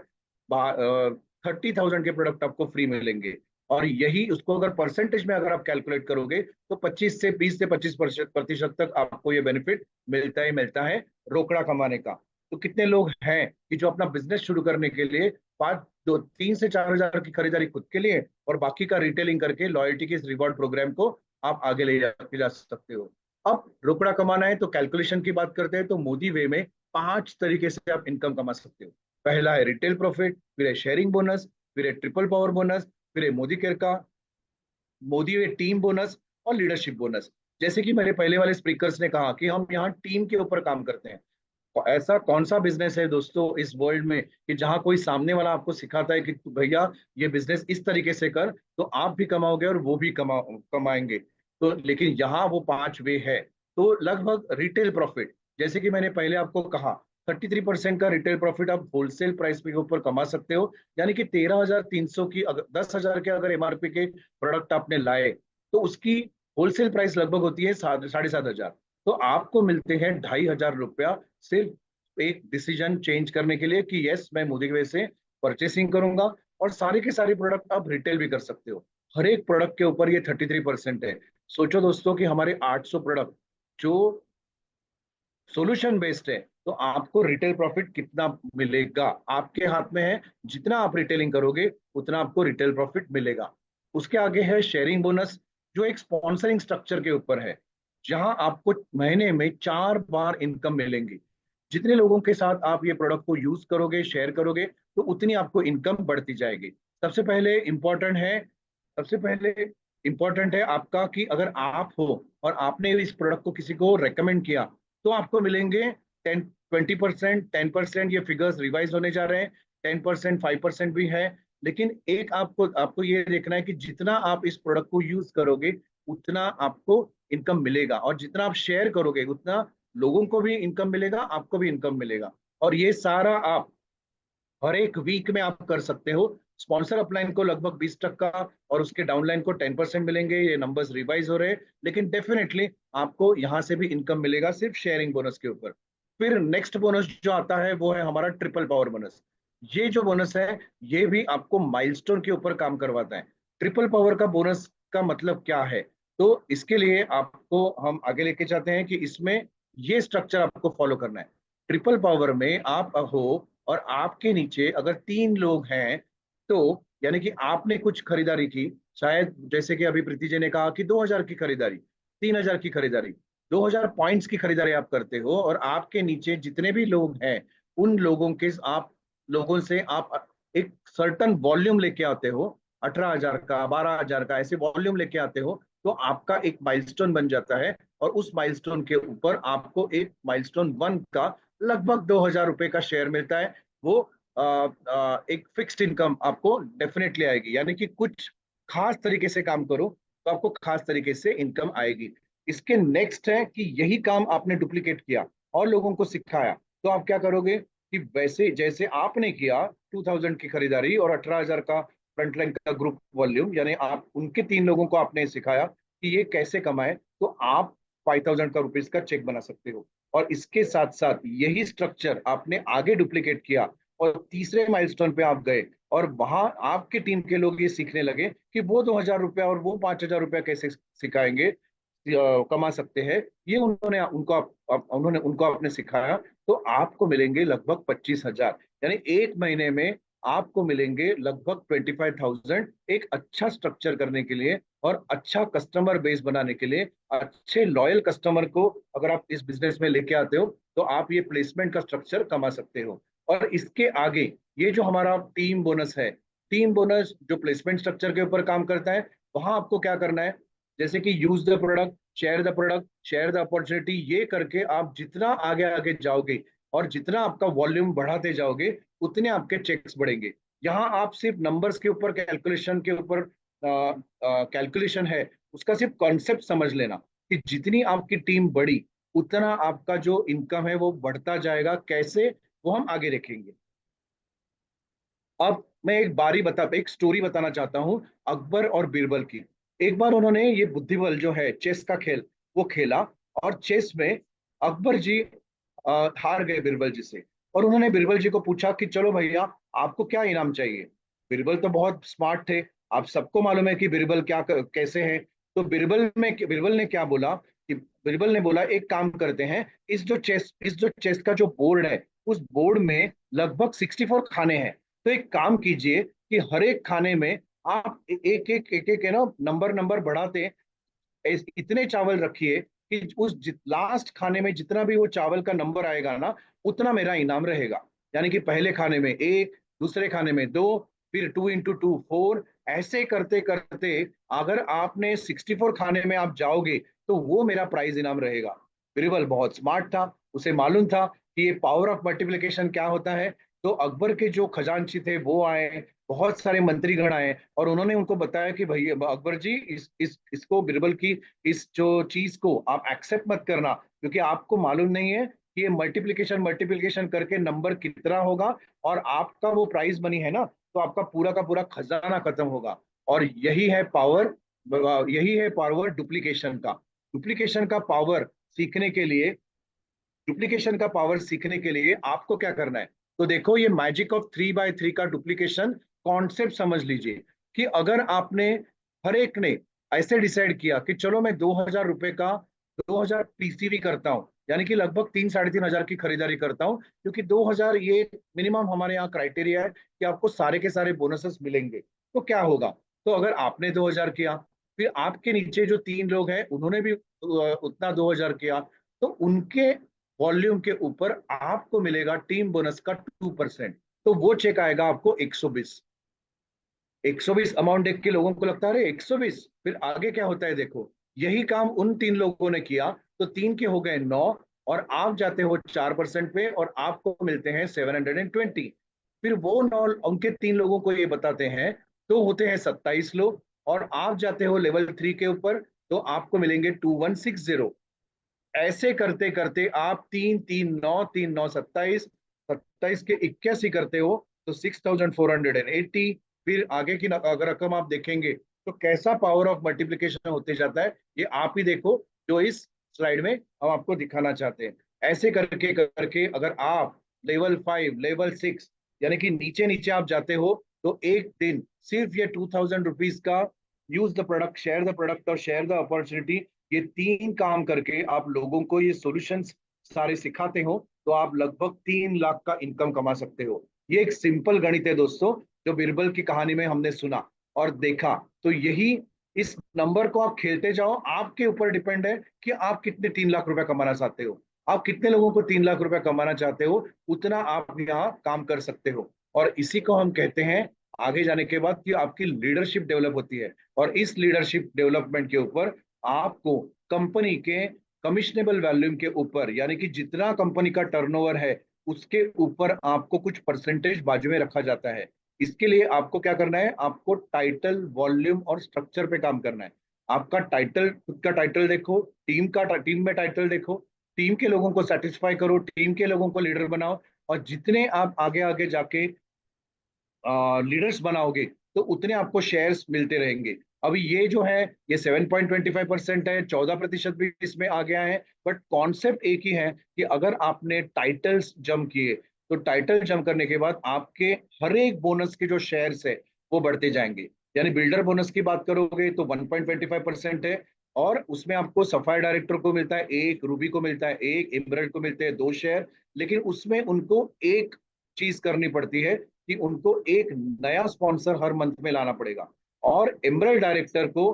S4: 30,000 के प्रोडक्ट आपको फ्री मिलेंगे। और यही उसको अगर परसेंटेज में अगर आप कैलकुलेट करोगे तो 20 से 25% तक आपको ये बेनिफिट मिलता ही मिलता है रोकड़ा कमाने का। तो कितने लोग हैं कि जो अपना बिजनेस शुरू करने के लिए 3 से 4 हजार की खरीदारी खुद के लिए और बाकी का रिटेलिंग करके लॉयल्टी के इस रिवॉर्ड प्रोग्राम को आप आगे ले जा सकते हो। अब रोकड़ा कमाना है तो कैलकुलेशन की बात करते हैं तो मोदी वे में 5 तरीके से आप इनकम कमा सकते हो। पहला है रिटेल प्रॉफिट, फिर है शेयरिंग बोनस, फिर है ट्रिपल पावर बोनस, फिर है मोदी केयर का मोदी वे टीम बोनस और लीडरशिप बोनस। जैसे कि मेरे पहले वाले स्पीकर्स ने कहा कि हम यहाँ टीम के ऊपर काम करते हैं। तो ऐसा कौन सा बिजनेस है दोस्तों इस वर्ल्ड में कि जहां कोई सामने वाला आपको सिखाता है कि भैया ये बिजनेस इस तरीके से कर तो आप भी कमाओगे और वो भी कमाएंगे। तो लेकिन यहाँ वो 5 वे है। तो लगभग रिटेल प्रॉफिट, जैसे कि मैंने पहले आपको कहा, 33% का रिटेल प्रॉफिट आप होलसेल प्राइस के ऊपर कमा सकते हो। यानी कि 13,300 की, अगर 10,000 के अगर एमआरपी के प्रोडक्ट आपने लाए तो उसकी होलसेल प्राइस लगभग होती है 7,500। तो आपको मिलते हैं 2,500 रुपया सिर्फ एक डिसीजन चेंज करने के लिए कि यस मैं मोदी वे से परचेसिंग करूंगा। और सारे के सारे प्रोडक्ट आप रिटेल भी कर सकते हो। हर एक प्रोडक्ट के ऊपर ये 33% है। सोचो दोस्तों कि हमारे 800 प्रोडक्ट जो सॉल्यूशन बेस्ड है, तो आपको रिटेल प्रॉफिट कितना मिलेगा आपके हाथ में है। जितना आप रिटेलिंग करोगे उतना आपको रिटेल प्रॉफिट मिलेगा। उसके आगे है शेयरिंग बोनस, जो एक स्पॉन्सरिंग स्ट्रक्चर के ऊपर है, जहां आपको महीने में 4 बार इनकम मिलेंगी। जितने लोगों के साथ आप ये प्रोडक्ट को यूज करोगे, शेयर करोगे, तो उतनी आपको इनकम बढ़ती जाएगी। सबसे पहले इंपॉर्टेंट है सबसे पहले इंपॉर्टेंट है आपका कि अगर आप हो और आपने इस प्रोडक्ट को किसी को रेकमेंड किया, तो आपको मिलेंगे 10-20%, 10%। ये फिगर्स रिवाइज होने जा रहे हैं, 10%, 5% भी है। लेकिन एक आपको आपको ये देखना है कि जितना आप इस प्रोडक्ट को यूज करोगे, उतना आपको इनकम मिलेगा, और जितना आप शेयर करोगे, उतना लोगों को भी इनकम मिलेगा, आपको भी इनकम मिलेगा। और ये सारा आप हर एक वीक में आप कर सकते हो। स्पॉन्सर अपलाइन को लगभग 20% और उसके डाउनलाइन को 10% मिलेंगे। ये नंबर्स रिवाइज हो रहे हैं, लेकिन डेफिनेटली आपको यहाँ से भी इनकम मिलेगा सिर्फ शेयरिंग बोनस के ऊपर। फिर नेक्स्ट बोनस जो आता है वो है हमारा ट्रिपल पावर बोनस। ये जो बोनस है, ये भी आपको माइलस्टोन के ऊपर काम करवाता है। ट्रिपल पावर का बोनस का मतलब क्या है? तो इसके लिए आपको हम आगे लेके जाते हैं कि इसमें ये स्ट्रक्चर आपको फॉलो करना है। ट्रिपल पावर में आप हो और आपके नीचे अगर 3 लोग हैं, तो यानी कि आपने कुछ खरीदारी की, शायद जैसे कि अभी प्रीति जी ने कहा कि 2000 की खरीदारी, 3000 की खरीदारी, 2000 पॉइंट्स की खरीदारी आप करते हो, और आपके नीचे जितने भी लोग हैं, उन लोगों से आप एक सर्टन वॉल्यूम लेके आते हो, 18,000 का, 12,000 का, ऐसे वॉल्यूम लेके आते हो, तो आपका एक माइलस्टोन बन जाता है। और उस माइलस्टोन के ऊपर आपको एक माइलस्टोन 1 का लगभग 2000 रुपए का शेयर मिलता है। वो एक फिक्स्ड इनकम आपको डेफिनेटली आएगी, यानी कि कुछ खास तरीके से काम करो तो आपको खास तरीके से इनकम आएगी। इसके नेक्स्ट है कि यही काम आपने डुप्लीकेट किया और लोगों को सिखाया, तो आप क्या करोगे कि वैसे जैसे आपने किया 2000 की खरीदारी और 18,000 का फ्रंटलाइन का ग्रुप वॉल्यूम, यानी आप उनके 3 लोगों को आपने सिखाया कि ये कैसे कमाए, तो आप 5000 का रुपीज का चेक बना सकते हो। और इसके साथ साथ यही स्ट्रक्चर आपने आगे डुप्लीकेट किया और तीसरे माइलस्टोन पे आप गए, और वहां आपके टीम के लोग ये सीखने लगे कि वो 2000 रुपया और वो 5000 रुपया कैसे सिखाएंगे, कमा सकते हैं। ये उन्होंने उनको आपने सिखाया, तो आपको मिलेंगे लगभग 25,000। यानी एक महीने में आपको मिलेंगे लगभग 25,000 एक अच्छा स्ट्रक्चर करने के लिए और अच्छा कस्टमर बेस बनाने के लिए। अच्छे लॉयल कस्टमर को अगर आप इस बिजनेस में लेके आते हो, तो आप ये प्लेसमेंट का स्ट्रक्चर कमा सकते हो। और इसके आगे ये जो हमारा टीम बोनस है, टीम बोनस जो प्लेसमेंट स्ट्रक्चर के ऊपर काम करता है, वहां आपको क्या करना है, जैसे कि use the product, share the opportunity, ये करके आप जितना आगे आगे जाओगे और जितना आपका वॉल्यूम बढ़ाते जाओगे, उतने आपके चेक्स बढ़ेंगे। यहाँ आप सिर्फ नंबर्स के ऊपर, कैलकुलेशन के ऊपर कैलकुलेशन है, उसका सिर्फ कॉन्सेप्ट समझ लेना कि जितनी आपकी टीम बढ़ी, उतना आपका जो इनकम है वो बढ़ता जाएगा। कैसे, वो हम आगे देखेंगे। अब मैं एक स्टोरी बताना चाहता हूँ अकबर और बीरबल की। एक बार उन्होंने ये बुद्धिबल जो है, चेस का खेल, वो खेला, और चेस में अकबर जी हार गए बीरबल जी से। और उन्होंने बीरबल जी को पूछा कि चलो भैया, आपको क्या इनाम चाहिए। बीरबल तो बहुत स्मार्ट थे, आप सबको मालूम है कि बीरबल कैसे हैं। तो बीरबल ने क्या बोला कि बीरबल ने बोला, एक काम करते हैं, इस जो चेस का जो बोर्ड है, उस बोर्ड में लगभग 64 खाने हैं। तो एक काम कीजिए कि हर एक खाने में आप एक है ना, नंबर नंबर बढ़ाते इतने चावल रखिए कि उस लास्ट खाने में जितना भी वो चावल का नंबर आएगा ना, उतना मेरा इनाम रहेगा। यानी कि पहले खाने में 1, दूसरे खाने में 2, फिर 2 × 2 4, ऐसे करते करते अगर आपने 64 खाने में आप जाओगे, तो वो मेरा प्राइज इनाम रहेगा। बीरबल बहुत स्मार्ट था, उसे मालूम था कि ये पावर ऑफ मल्टीप्लिकेशन क्या होता है। तो अकबर के जो खजांची थे वो आए, बहुत सारे मंत्रीगण आए, और उन्होंने उनको बताया कि भैया अकबर जी, इसको, बीरबल की इस जो चीज को आप एक्सेप्ट मत करना, क्योंकि आपको मालूम नहीं है कि ये मल्टीप्लिकेशन मल्टीप्लिकेशन करके नंबर कितना होगा, और आपका वो प्राइज मनी है ना, तो आपका पूरा का पूरा खजाना खत्म होगा। और यही है पावर डुप्लीकेशन का पावर सीखने के लिए डुप्लीकेशन का पावर सीखने के लिए आपको क्या करना है। तो देखो, ये मैजिक ऑफ 3x3 का डुप्लीकेशन कॉन्सेप्ट समझ लीजिए कि अगर आपने, हर एक ने ऐसे डिसाइड किया कि चलो मैं 2000 रुपए का 2000 पीसीवी करता हूँ, यानी कि लगभग 3-3.5 हजार की खरीदारी करता हूँ, क्योंकि 2000 ये मिनिमम हमारे यहाँ क्राइटेरिया है कि आपको सारे के सारे बोनसेस मिलेंगे। तो क्या होगा, तो अगर आपने 2000 किया, फिर आपके नीचे जो 3 लोग हैं उन्होंने भी उतना 2000 किया, तो उनके वॉल्यूम के ऊपर आपको मिलेगा टीम बोनस का 2%। तो वो चेक आएगा आपको 120। 120 अमाउंट देख के लोगों को लगता है अरे 120, फिर आगे क्या होता है देखो। यही काम उन 3 लोगों ने किया तो 3 के हो गए 9, और आप जाते हो 4% पे और आपको मिलते हैं 720। फिर वो 9 उनके 3 लोगों को ये बताते हैं तो होते हैं 27 लोग, और आप जाते हो लेवल 3 के ऊपर तो आपको मिलेंगे 2160। ऐसे करते करते आप 3 3 9 3 9 27, 27 के 81 करते हो तो 6480। फिर आगे की अगर रकम आप देखेंगे तो कैसा पावर ऑफ मल्टीप्लिकेशन होते जाता है, ये आप ही देखो जो इस स्लाइड में हम आपको दिखाना चाहते हैं। ऐसे करके करके अगर आप लेवल 5 लेवल 6 यानी कि नीचे नीचे आप जाते हो तो एक दिन सिर्फ ये 2000 रुपीज का use the product, share the product और शेयर द अपॉर्चुनिटी, ये 3 काम करके आप लोगों को ये सॉल्यूशंस सारे सिखाते हो तो आप लगभग 3 लाख का इनकम कमा सकते हो। ये एक सिंपल गणित है दोस्तों, जो बिरबल की कहानी में हमने सुना और देखा। तो यही, इस नंबर को आप खेलते जाओ, आपके ऊपर डिपेंड है कि आप कितने 3 लाख रुपए कमाना चाहते हो। आप कितने लोगों को 3 लाख रुपए कमाना चाहते हो, उतना आप यहाँ काम कर सकते हो। और इसी को हम कहते हैं आगे जाने के बाद कि आपकी लीडरशिप डेवलप होती है। और इस लीडरशिप डेवलपमेंट के ऊपर आपको कंपनी के कमिशनेबल वैल्यूम के ऊपर, यानी कि जितना कंपनी का टर्नओवर है उसके ऊपर आपको कुछ परसेंटेज बाजू में रखा जाता है। इसके लिए आपको क्या करना है, आपको टाइटल, वॉल्यूम और स्ट्रक्चर पे काम करना है। आपका टाइटल, खुद का टाइटल देखो, टीम में टाइटल देखो, टीम के लोगों को सेटिस्फाई करो, टीम के लोगों को लीडर बनाओ। और जितने आप आगे आगे जाके लीडर्स बनाओगे तो उतने आपको शेयर्स मिलते रहेंगे। अभी ये जो है ये 7.25% है, 14% भी इसमें आ गया है। बट कॉन्सेप्ट एक ही है कि अगर आपने टाइटल्स जम किए तो टाइटल जम करने के बाद आपके हर एक बोनस के जो शेयर्स है वो बढ़ते जाएंगे। यानी बिल्डर बोनस की बात करोगे तो 1.25% है, और उसमें आपको सफायर डायरेक्टर को मिलता है 1, रूबी को मिलता है 1, एमराल्ड को मिलते हैं 2 शेयर। लेकिन उसमें उनको एक चीज करनी पड़ती है कि उनको एक नया स्पॉन्सर हर मंथ में लाना पड़ेगा। और एमराल्ड डायरेक्टर को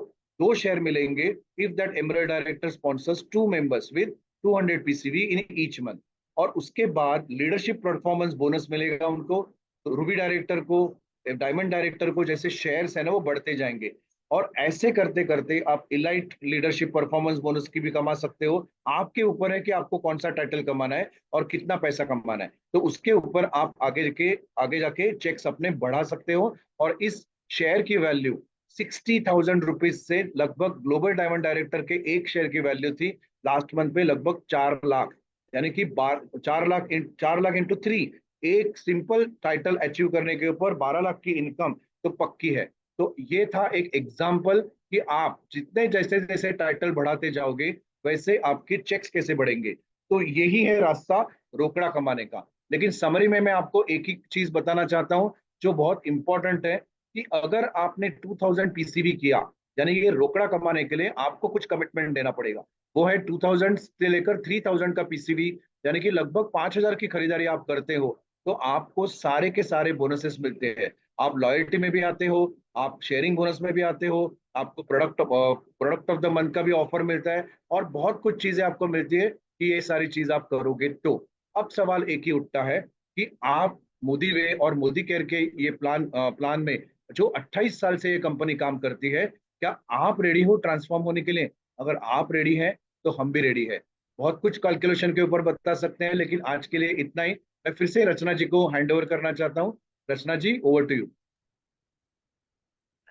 S4: 2 शेयर मिलेंगे if that emerald director sponsors 2 members with 200 PCV in each month. और उसके बाद लीडरशिप परफॉर्मेंस बोनस मिलेगा उनको। तो रूबी डायरेक्टर को, डायमंड डायरेक्टर को जैसे शेयर्स है ना वो बढ़ते जाएंगे। और ऐसे करते करते आप इलाइट लीडरशिप परफॉर्मेंस बोनस की भी कमा सकते हो। आपके ऊपर है कि आपको कौन सा टाइटल कमाना है और कितना पैसा कमाना है, तो उसके ऊपर आप आगे जाके चेक्स अपने बढ़ा सकते हो। और इस शेयर की वैल्यू 60,000 रुपीज से लगभग, ग्लोबल डायमंड डायरेक्टर के एक शेयर की वैल्यू थी लास्ट मंथ में लगभग 4 लाख। यानी कि 4 लाख इंटू 3, एक सिंपल टाइटल अचीव करने के ऊपर 12 लाख की इनकम तो पक्की है। तो ये था एक एग्जाम्पल कि आप जितने जैसे जैसे टाइटल बढ़ाते जाओगे वैसे आपके चेक्स कैसे बढ़ेंगे। तो यही है रास्ता रोकड़ा कमाने का। लेकिन समरी में मैं आपको एक ही चीज बताना चाहता हूं जो बहुत इंपॉर्टेंट है, कि अगर आपने 2000 पीसीवी किया, यानी ये रोकड़ा कमाने के लिए आपको कुछ कमिटमेंट देना पड़ेगा। वो है 2000 से लेकर 3000 का पीसीवी, यानी कि लगभग 5000 की खरीदारी आप करते हो तो आपको सारे के सारे बोनसेस मिलते हैं। आप लॉयल्टी में भी आते हो, आप शेयरिंग बोनस में भी आते हो, आपको प्रोडक्ट ऑफ द मंथ का भी ऑफर मिलता है, और बहुत कुछ चीजें आपको मिलती है कि ये सारी चीज आप करोगे तो। अब सवाल एक ही उठता है कि आप मोदी वे और मोदी केयर के ये प्लान में जो 28 साल से ये कंपनी काम करती है, क्या आप रेडी हो ट्रांसफॉर्म होने के लिए? अगर आप रेडी हैं तो हम भी रेडी है। बहुत कुछ कैलकुलेशन के ऊपर बता सकते हैं, लेकिन आज के लिए इतना ही। मैं फिर से रचना जी को हैंड ओवर करना चाहता हूँ। Rachna ji, over to you.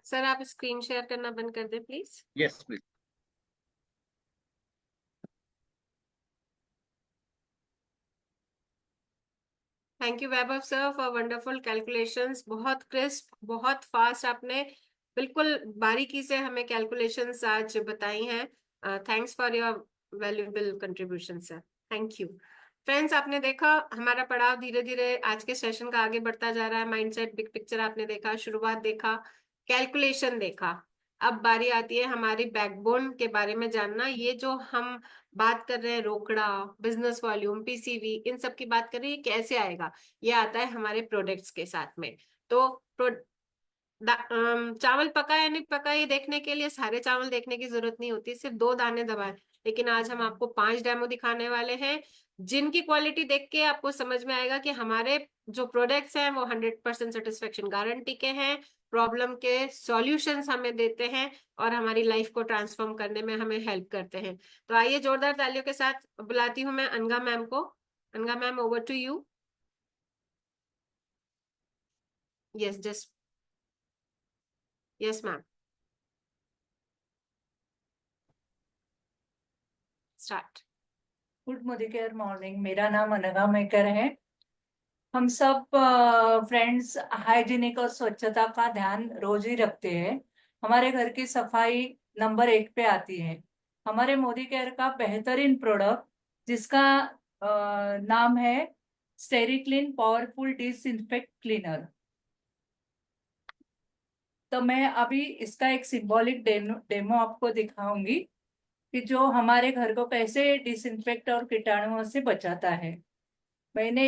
S1: Sir आप स्क्रीन शेयर करना बंद कर दे please.
S4: Yes please.
S1: Thank you Vaibhav sir for wonderful calculations. बहुत क्रिस्प, बहुत फास्ट आपने बिल्कुल बारीकी से हमें कैलकुलेशंस आज बताई हैं। Thanks for your valuable contribution sir, thank you. Friends, आपने देखा हमारा पड़ाव धीरे धीरे आज के सेशन का आगे बढ़ता जा रहा है। माइंडसेट, बिग पिक्चर आपने देखा, शुरुआत देखा, कैलकुलेशन देखा। अब बारी आती है हमारी बैकबोन के बारे में जानना। ये जो हम बात कर रहे हैं, रोकड़ा, बिजनेस वॉल्यूम, पीसीवी, इन सब की बात कर रहे हैं, ये कैसे आएगा? ये आता है हमारे प्रोडक्ट्स के साथ में। तो चावल पका या नहीं पका ये देखने के लिए सारे चावल देखने की जरूरत नहीं होती, सिर्फ 2 दाने दबाए लेकिन आज हम आपको 5 डेमो दिखाने वाले हैं, जिनकी क्वालिटी देख के आपको समझ में आएगा कि हमारे जो प्रोडक्ट्स हैं वो 100% सेटिस्फेक्शन गारंटी के हैं, प्रॉब्लम के सॉल्यूशंस हमें देते हैं और हमारी लाइफ को ट्रांसफॉर्म करने में हमें हेल्प करते हैं। तो आइए जोरदार तालियों के साथ बुलाती हूँ मैं अनघा मैम को। Anagha ma'am, over to you. Yes, just yes ma'am, start.
S5: Good मोदिकेयर morning. मेरा नाम अनघा मेकर है। हम सब फ्रेंड्स हाइजीनिक और स्वच्छता का ध्यान रोज ही रखते हैं। हमारे घर की सफाई नंबर 1 पे आती है। हमारे मोदी केयर का बेहतरीन प्रोडक्ट जिसका नाम है स्टेरिक्लीन पावरफुल डिसइंफेक्ट क्लीनर। तो मैं अभी इसका एक सिंबॉलिक डेमो आपको दिखाऊंगी कि जो हमारे घर को कैसे डिसइंफेक्ट और कीटाणुओं से बचाता है। मैंने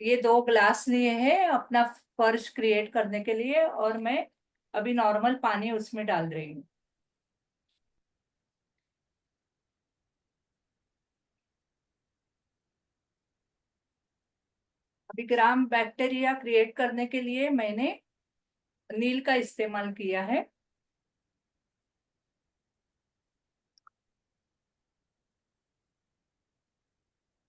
S5: ये 2 ग्लास लिए हैं अपना फर्श क्रिएट करने के लिए, और मैं अभी नॉर्मल पानी उसमें डाल रही हूँ। अभी ग्राम बैक्टीरिया क्रिएट करने के लिए मैंने नील का इस्तेमाल किया है।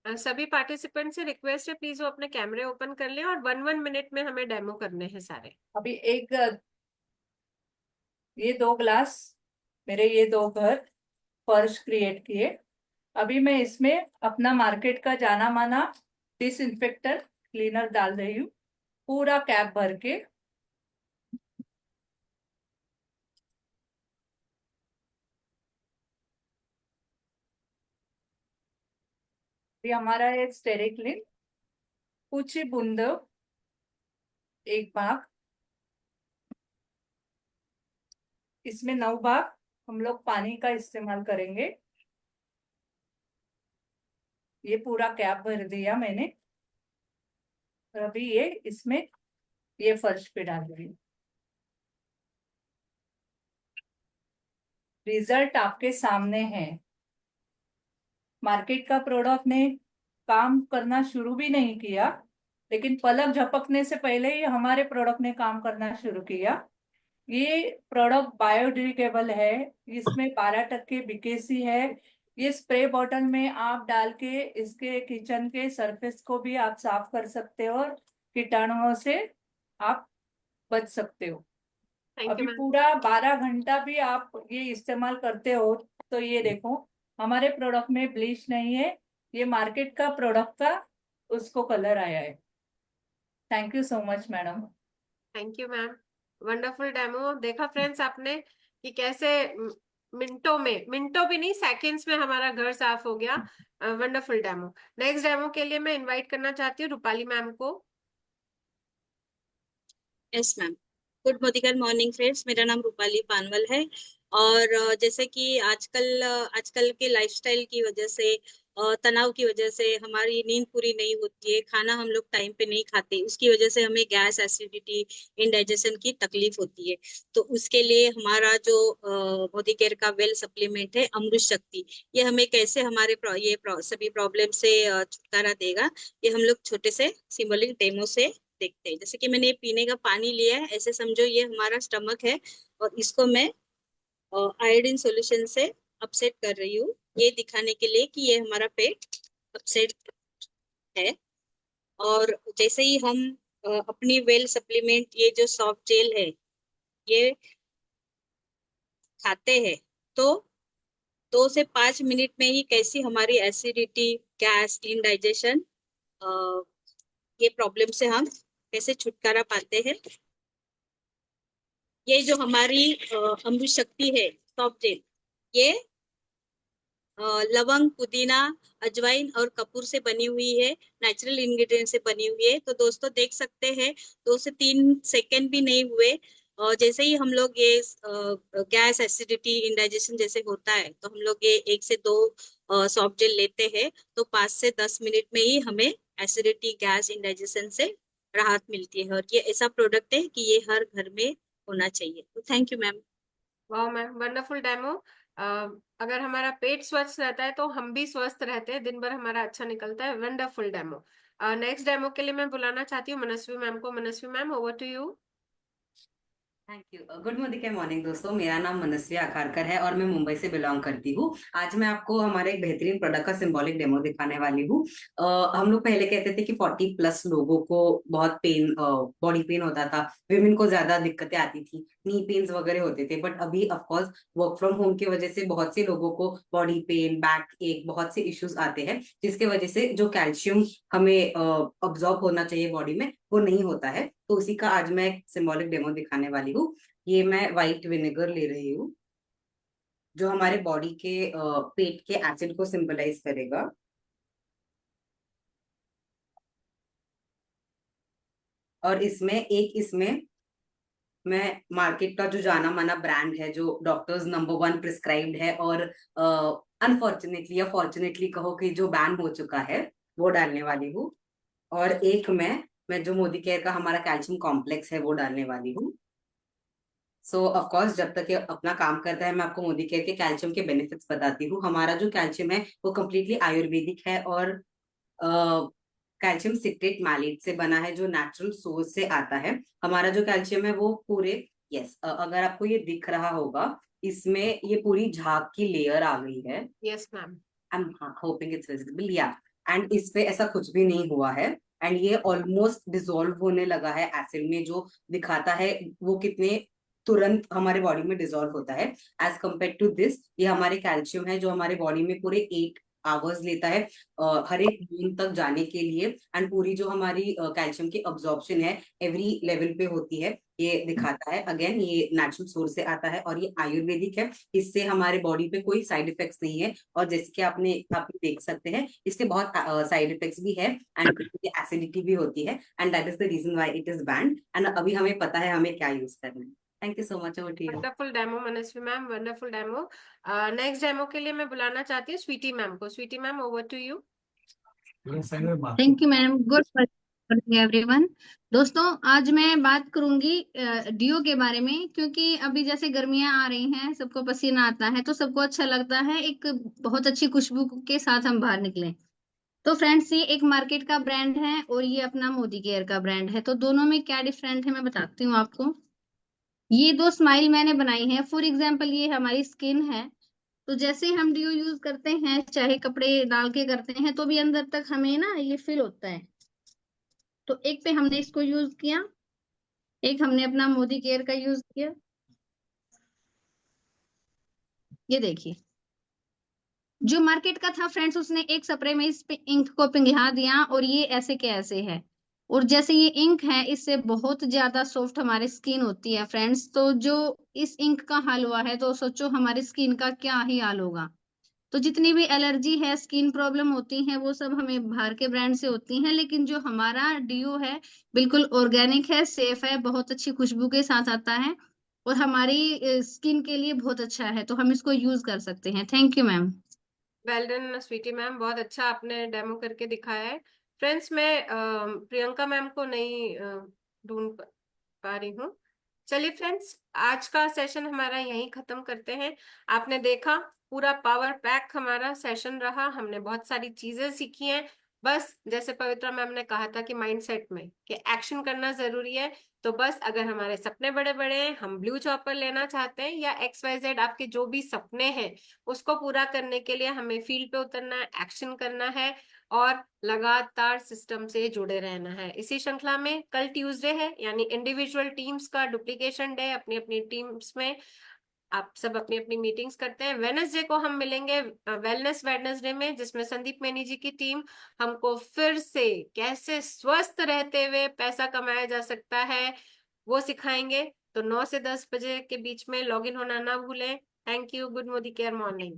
S1: सभी पार्टिसिपेंट से रिक्वेस्ट है, प्लीज वो अपने कैमरे ओपन कर लें और 1 मिनट में हमें डेमो करने हैं सारे।
S5: अभी ये 2 ग्लास मेरे ये 2 घर फर्श क्रिएट किए। अभी मैं इसमें अपना मार्केट का जाना माना डिसइंफेक्टर क्लीनर डाल रही हूँ, पूरा कैप भर के। ये हमारा है स्टेरिक्लीन, कुछ ही बूंद, 1 भाग। इसमें 9 भाग हम लोग पानी का इस्तेमाल करेंगे। ये पूरा कैप भर दिया मैंने, और अभी ये इसमें ये फर्श पे डाल रही हूँ। रिजल्ट आपके सामने है। मार्केट का प्रोडक्ट ने काम करना शुरू भी नहीं किया, लेकिन पलक झपकने से पहले ही हमारे प्रोडक्ट ने काम करना शुरू किया। ये प्रोडक्ट बायोडिग्रेडेबल है, इसमें 12% बीकेसी है। ये स्प्रे बॉटल में आप डाल के इसके किचन के सरफेस को भी आप साफ कर सकते हो और कीटाणुओं से आप बच सकते हो।
S1: थैंक यू
S5: अभी
S1: मैम।
S5: पूरा 12 घंटा भी आप ये इस्तेमाल करते हो तो ये देखो हमारे प्रोडक्ट में ब्लीच नहीं है, ये मार्केट का प्रोडक्ट का उसको कलर आया है। Thank you so much madam.
S1: Thank you ma'am, wonderful demo. देखा फ्रेंड्स आपने कि कैसे मिनटों भी नहीं, सेकंड्स में हमारा घर साफ हो गया। Wonderful demo. नेक्स्ट डेमो के लिए मैं इनवाइट करना चाहती हूँ रूपाली मैम को।
S6: Yes ma'am. Good Modicare morning friends, मेरा नाम रूपाली पानवल है। और जैसे कि आजकल के लाइफस्टाइल की वजह से, तनाव की वजह से हमारी नींद पूरी नहीं होती है, खाना हम लोग टाइम पे नहीं खाते, उसकी वजह से हमें गैस, एसिडिटी, इंडाइजेशन की तकलीफ होती है। तो उसके लिए हमारा जो मोदी केयर का वेल सप्लीमेंट है अमृत शक्ति, ये हमें कैसे हमारे सभी प्रॉब्लम से छुटकारा देगा, ये हम लोग छोटे से सिंबॉलिक डेमो से देखते हैं। जैसे कि मैंने पीने का पानी लिया है, ऐसे समझो ये हमारा स्टमक है और इसको मैं आयोडीन सॉल्यूशन से अपसेट कर रही हूँ, ये दिखाने के लिए कि ये हमारा पेट अपसेट है। और जैसे ही हम अपनी वेल सप्लीमेंट, ये जो सॉफ्ट जेल है, ये खाते हैं तो 2 से 5 मिनट में ही कैसी हमारी एसिडिटी, गैस, इंडाइजेशन, ये प्रॉब्लम से हम कैसे छुटकारा पाते हैं। ये जो हमारी अमृत शक्ति है सॉफ्ट जेल, ये लवंग, पुदीना, अजवाइन और कपूर से बनी हुई है, नेचुरल इंग्रेडिएंट से बनी हुई है। तो दोस्तों देख सकते हैं 2 से 3 सेकंड भी नहीं हुए, जैसे ही हम लोग ये गैस, एसिडिटी, इंडाइजेशन जैसे होता है तो हम लोग ये 1 से 2 सॉफ्ट जेल लेते हैं तो 5 से 10 मिनट में ही हमें एसिडिटी, गैस, इंडाइजेशन से राहत मिलती है। और ये ऐसा प्रोडक्ट है कि ये हर घर में होना चाहिए। तो थैंक यू मैम।
S1: वाह मैम, वंडरफुल डेमो। अगर हमारा पेट स्वस्थ रहता है तो हम भी स्वस्थ रहते हैं, दिन भर हमारा अच्छा निकलता है। Wonderful demo. नेक्स्ट डेमो के लिए मैं बुलाना चाहती हूँ मनस्वी मैम को। Manasvi ma'am, over to you.
S7: Thank you. Good morning दोस्तों, मेरा नाम मनस्वी आखारकर है और मैं मुंबई से बिलोंग करती हूँ। आज मैं आपको हमारे एक बेहतरीन प्रोडक्ट का सिंबॉलिक डेमो दिखाने वाली हूँ। हम लोग पहले कहते थे कि 40+ लोगों को बहुत पेन, बॉडी पेन होता था, विमेन को ज्यादा दिक्कतें आती थी, नी पेन्स वगैरह होते थे। बट अभी of course work from home की वजह से बहुत से लोगों को बॉडी पेन, बैक एक, बहुत से इश्यूज आते हैं, जिसके वजह से जो कैल्शियम हमें अब्सॉर्ब होना चाहिए बॉडी में वो नहीं होता है। तो उसी का आज मैं एक सिंबॉलिक डेमो दिखाने वाली हूँ। ये मैं व्हाइट विनेगर ले रही हूँ, जो हमारे बॉडी के पेट के एसिड को सिंबलाइज करेगा। और इसमें मैं मार्केट का जो जाना माना ब्रांड है, जो डॉक्टर्स नंबर 1 प्रिस्क्राइब्ड है और अनफॉर्चुनेटली या फॉर्चुनेटली कहो कि जो बैन हो चुका है, वो डालने वाली हूँ। और एक मैं जो मोदी केयर का हमारा कैल्शियम कॉम्प्लेक्स है वो डालने वाली हूँ। सो ऑफ कोर्स जब तक ये अपना काम करता है मैं आपको मोदी केयर के कैल्शियम के बेनिफिट्स बताती हूँ। हमारा जो कैल्शियम है वो कम्प्लीटली आयुर्वेदिक है और कैल्शियम सिट्रेट मैलेट से बना है, जो नेचुरल सोर्स से आता है। हमारा जो कैल्शियम है वो पूरे, यस, अगर आपको ये दिख रहा होगा, इसमें ये पूरी झाग की लेयर आ गई है।
S1: Yes ma'am.
S7: I'm hoping it's visible, yeah. And इस पे ऐसा कुछ भी नहीं हुआ है, एंड ये ऑलमोस्ट डिसॉल्व होने लगा है एसिड में, जो दिखाता है वो कितने तुरंत हमारे बॉडी में डिसॉल्व होता है। एज कम्पेयर टू दिस, ये हमारे कैल्शियम है जो हमारे बॉडी में पूरे 8 आवर्स लेता है हर एक बूंद तक जाने के लिए। एंड पूरी जो हमारी कैल्शियम की अब्जॉर्प्शन है एवरी लेवल पे होती है, ये दिखाता है। अगेन ये नेचुरल सोर्स से आता है और ये आयुर्वेदिक है, इससे हमारे बॉडी पे कोई साइड इफेक्ट्स नहीं है। और जैसे कि आप देख सकते हैं, इसके बहुत साइड इफेक्ट्स भी है एंड एसिडिटी भी होती है, and that is the reason why it is banned. एंड अभी हमें पता है हमें क्या यूज करना है। Thank you so much. Over to you.
S1: Wonderful demo Manasvi ma'am, wonderful demo. Next demo के लिए मैं बुलाना चाहती हूँ स्वीटी मैम को। Sweety ma'am, over to you.
S8: Thank you ma'am. Good morning everyone. दोस्तों, आज मैं बात करूंगी डियो के बारे में, क्योंकि अभी जैसे गर्मियां आ रही हैं, सबको पसीना आता है, तो सबको अच्छा लगता है एक बहुत अच्छी खुशबू के साथ हम बाहर निकलें। तो फ्रेंड्स, ये एक मार्केट का ब्रांड है और ये अपना मोदी केयर का ब्रांड है। तो दोनों में क्या डिफरेंट है मैं बताती हूँ आपको। ये दो स्माइल मैंने बनाई है। फॉर एग्जाम्पल, ये हमारी स्किन है, तो जैसे हम डिओ यूज करते हैं, चाहे कपड़े डाल के करते हैं, तो भी अंदर तक हमें ना ये फील होता है। तो एक पे हमने इसको यूज किया, एक हमने अपना मोदी केयर का यूज किया। ये देखिए, जो मार्केट का था फ्रेंड्स, उसने एक स्प्रे में इस पे इंक को पिघला दिया और ये ऐसे के ऐसे है। और जैसे ये इंक है, इससे बहुत ज्यादा सॉफ्ट हमारी स्किन होती है फ्रेंड्स। तो जो इस इंक का हाल हुआ है, तो सोचो हमारी स्किन का क्या ही हाल होगा। तो जितनी भी एलर्जी है, स्किन प्रॉब्लम होती है, वो सब हमें बाहर के ब्रांड से होती हैं। लेकिन जो हमारा डीओ है, बिल्कुल ऑर्गेनिक है, सेफ है, बहुत अच्छी खुशबू के साथ आता है और हमारी स्किन के लिए बहुत अच्छा है। तो हम इसको यूज कर सकते हैं। Thank you ma'am.
S1: Well done Sweety ma'am, बहुत अच्छा आपने डेमो करके दिखाया है। फ्रेंड्स, मैं प्रियंका मैम को नहीं ढूंढ पा रही हूँ। चलिए फ्रेंड्स, आज का सेशन हमारा यहीं खत्म करते हैं। आपने देखा, पूरा पावर पैक हमारा सेशन रहा। हमने बहुत सारी चीजें सीखी हैं। बस जैसे पवित्रा मैम ने कहा था कि माइंडसेट में कि एक्शन करना जरूरी है। तो बस अगर हमारे सपने बड़े बड़े हैं, हम ब्लू चॉपर लेना चाहते हैं या XYZ, आपके जो भी सपने हैं उसको पूरा करने के लिए हमें फील्ड पे उतरना है, एक्शन करना है और लगातार सिस्टम से जुड़े रहना है। इसी श्रृंखला में कल ट्यूसडे है, यानी इंडिविजुअल टीम्स का डुप्लीकेशन डे। अपनी अपनी टीम्स में आप सब अपनी अपनी मीटिंग्स करते हैं। वेडनेसडे को हम मिलेंगे वेलनेस वेडनेसडे में, जिसमें संदीप मैनी जी की टीम हमको फिर से कैसे स्वस्थ रहते हुए पैसा कमाया जा सकता है वो सिखाएंगे। तो 9 से 10 बजे के बीच में लॉग इन होना ना भूलें। Thank you. Good Modi care morning.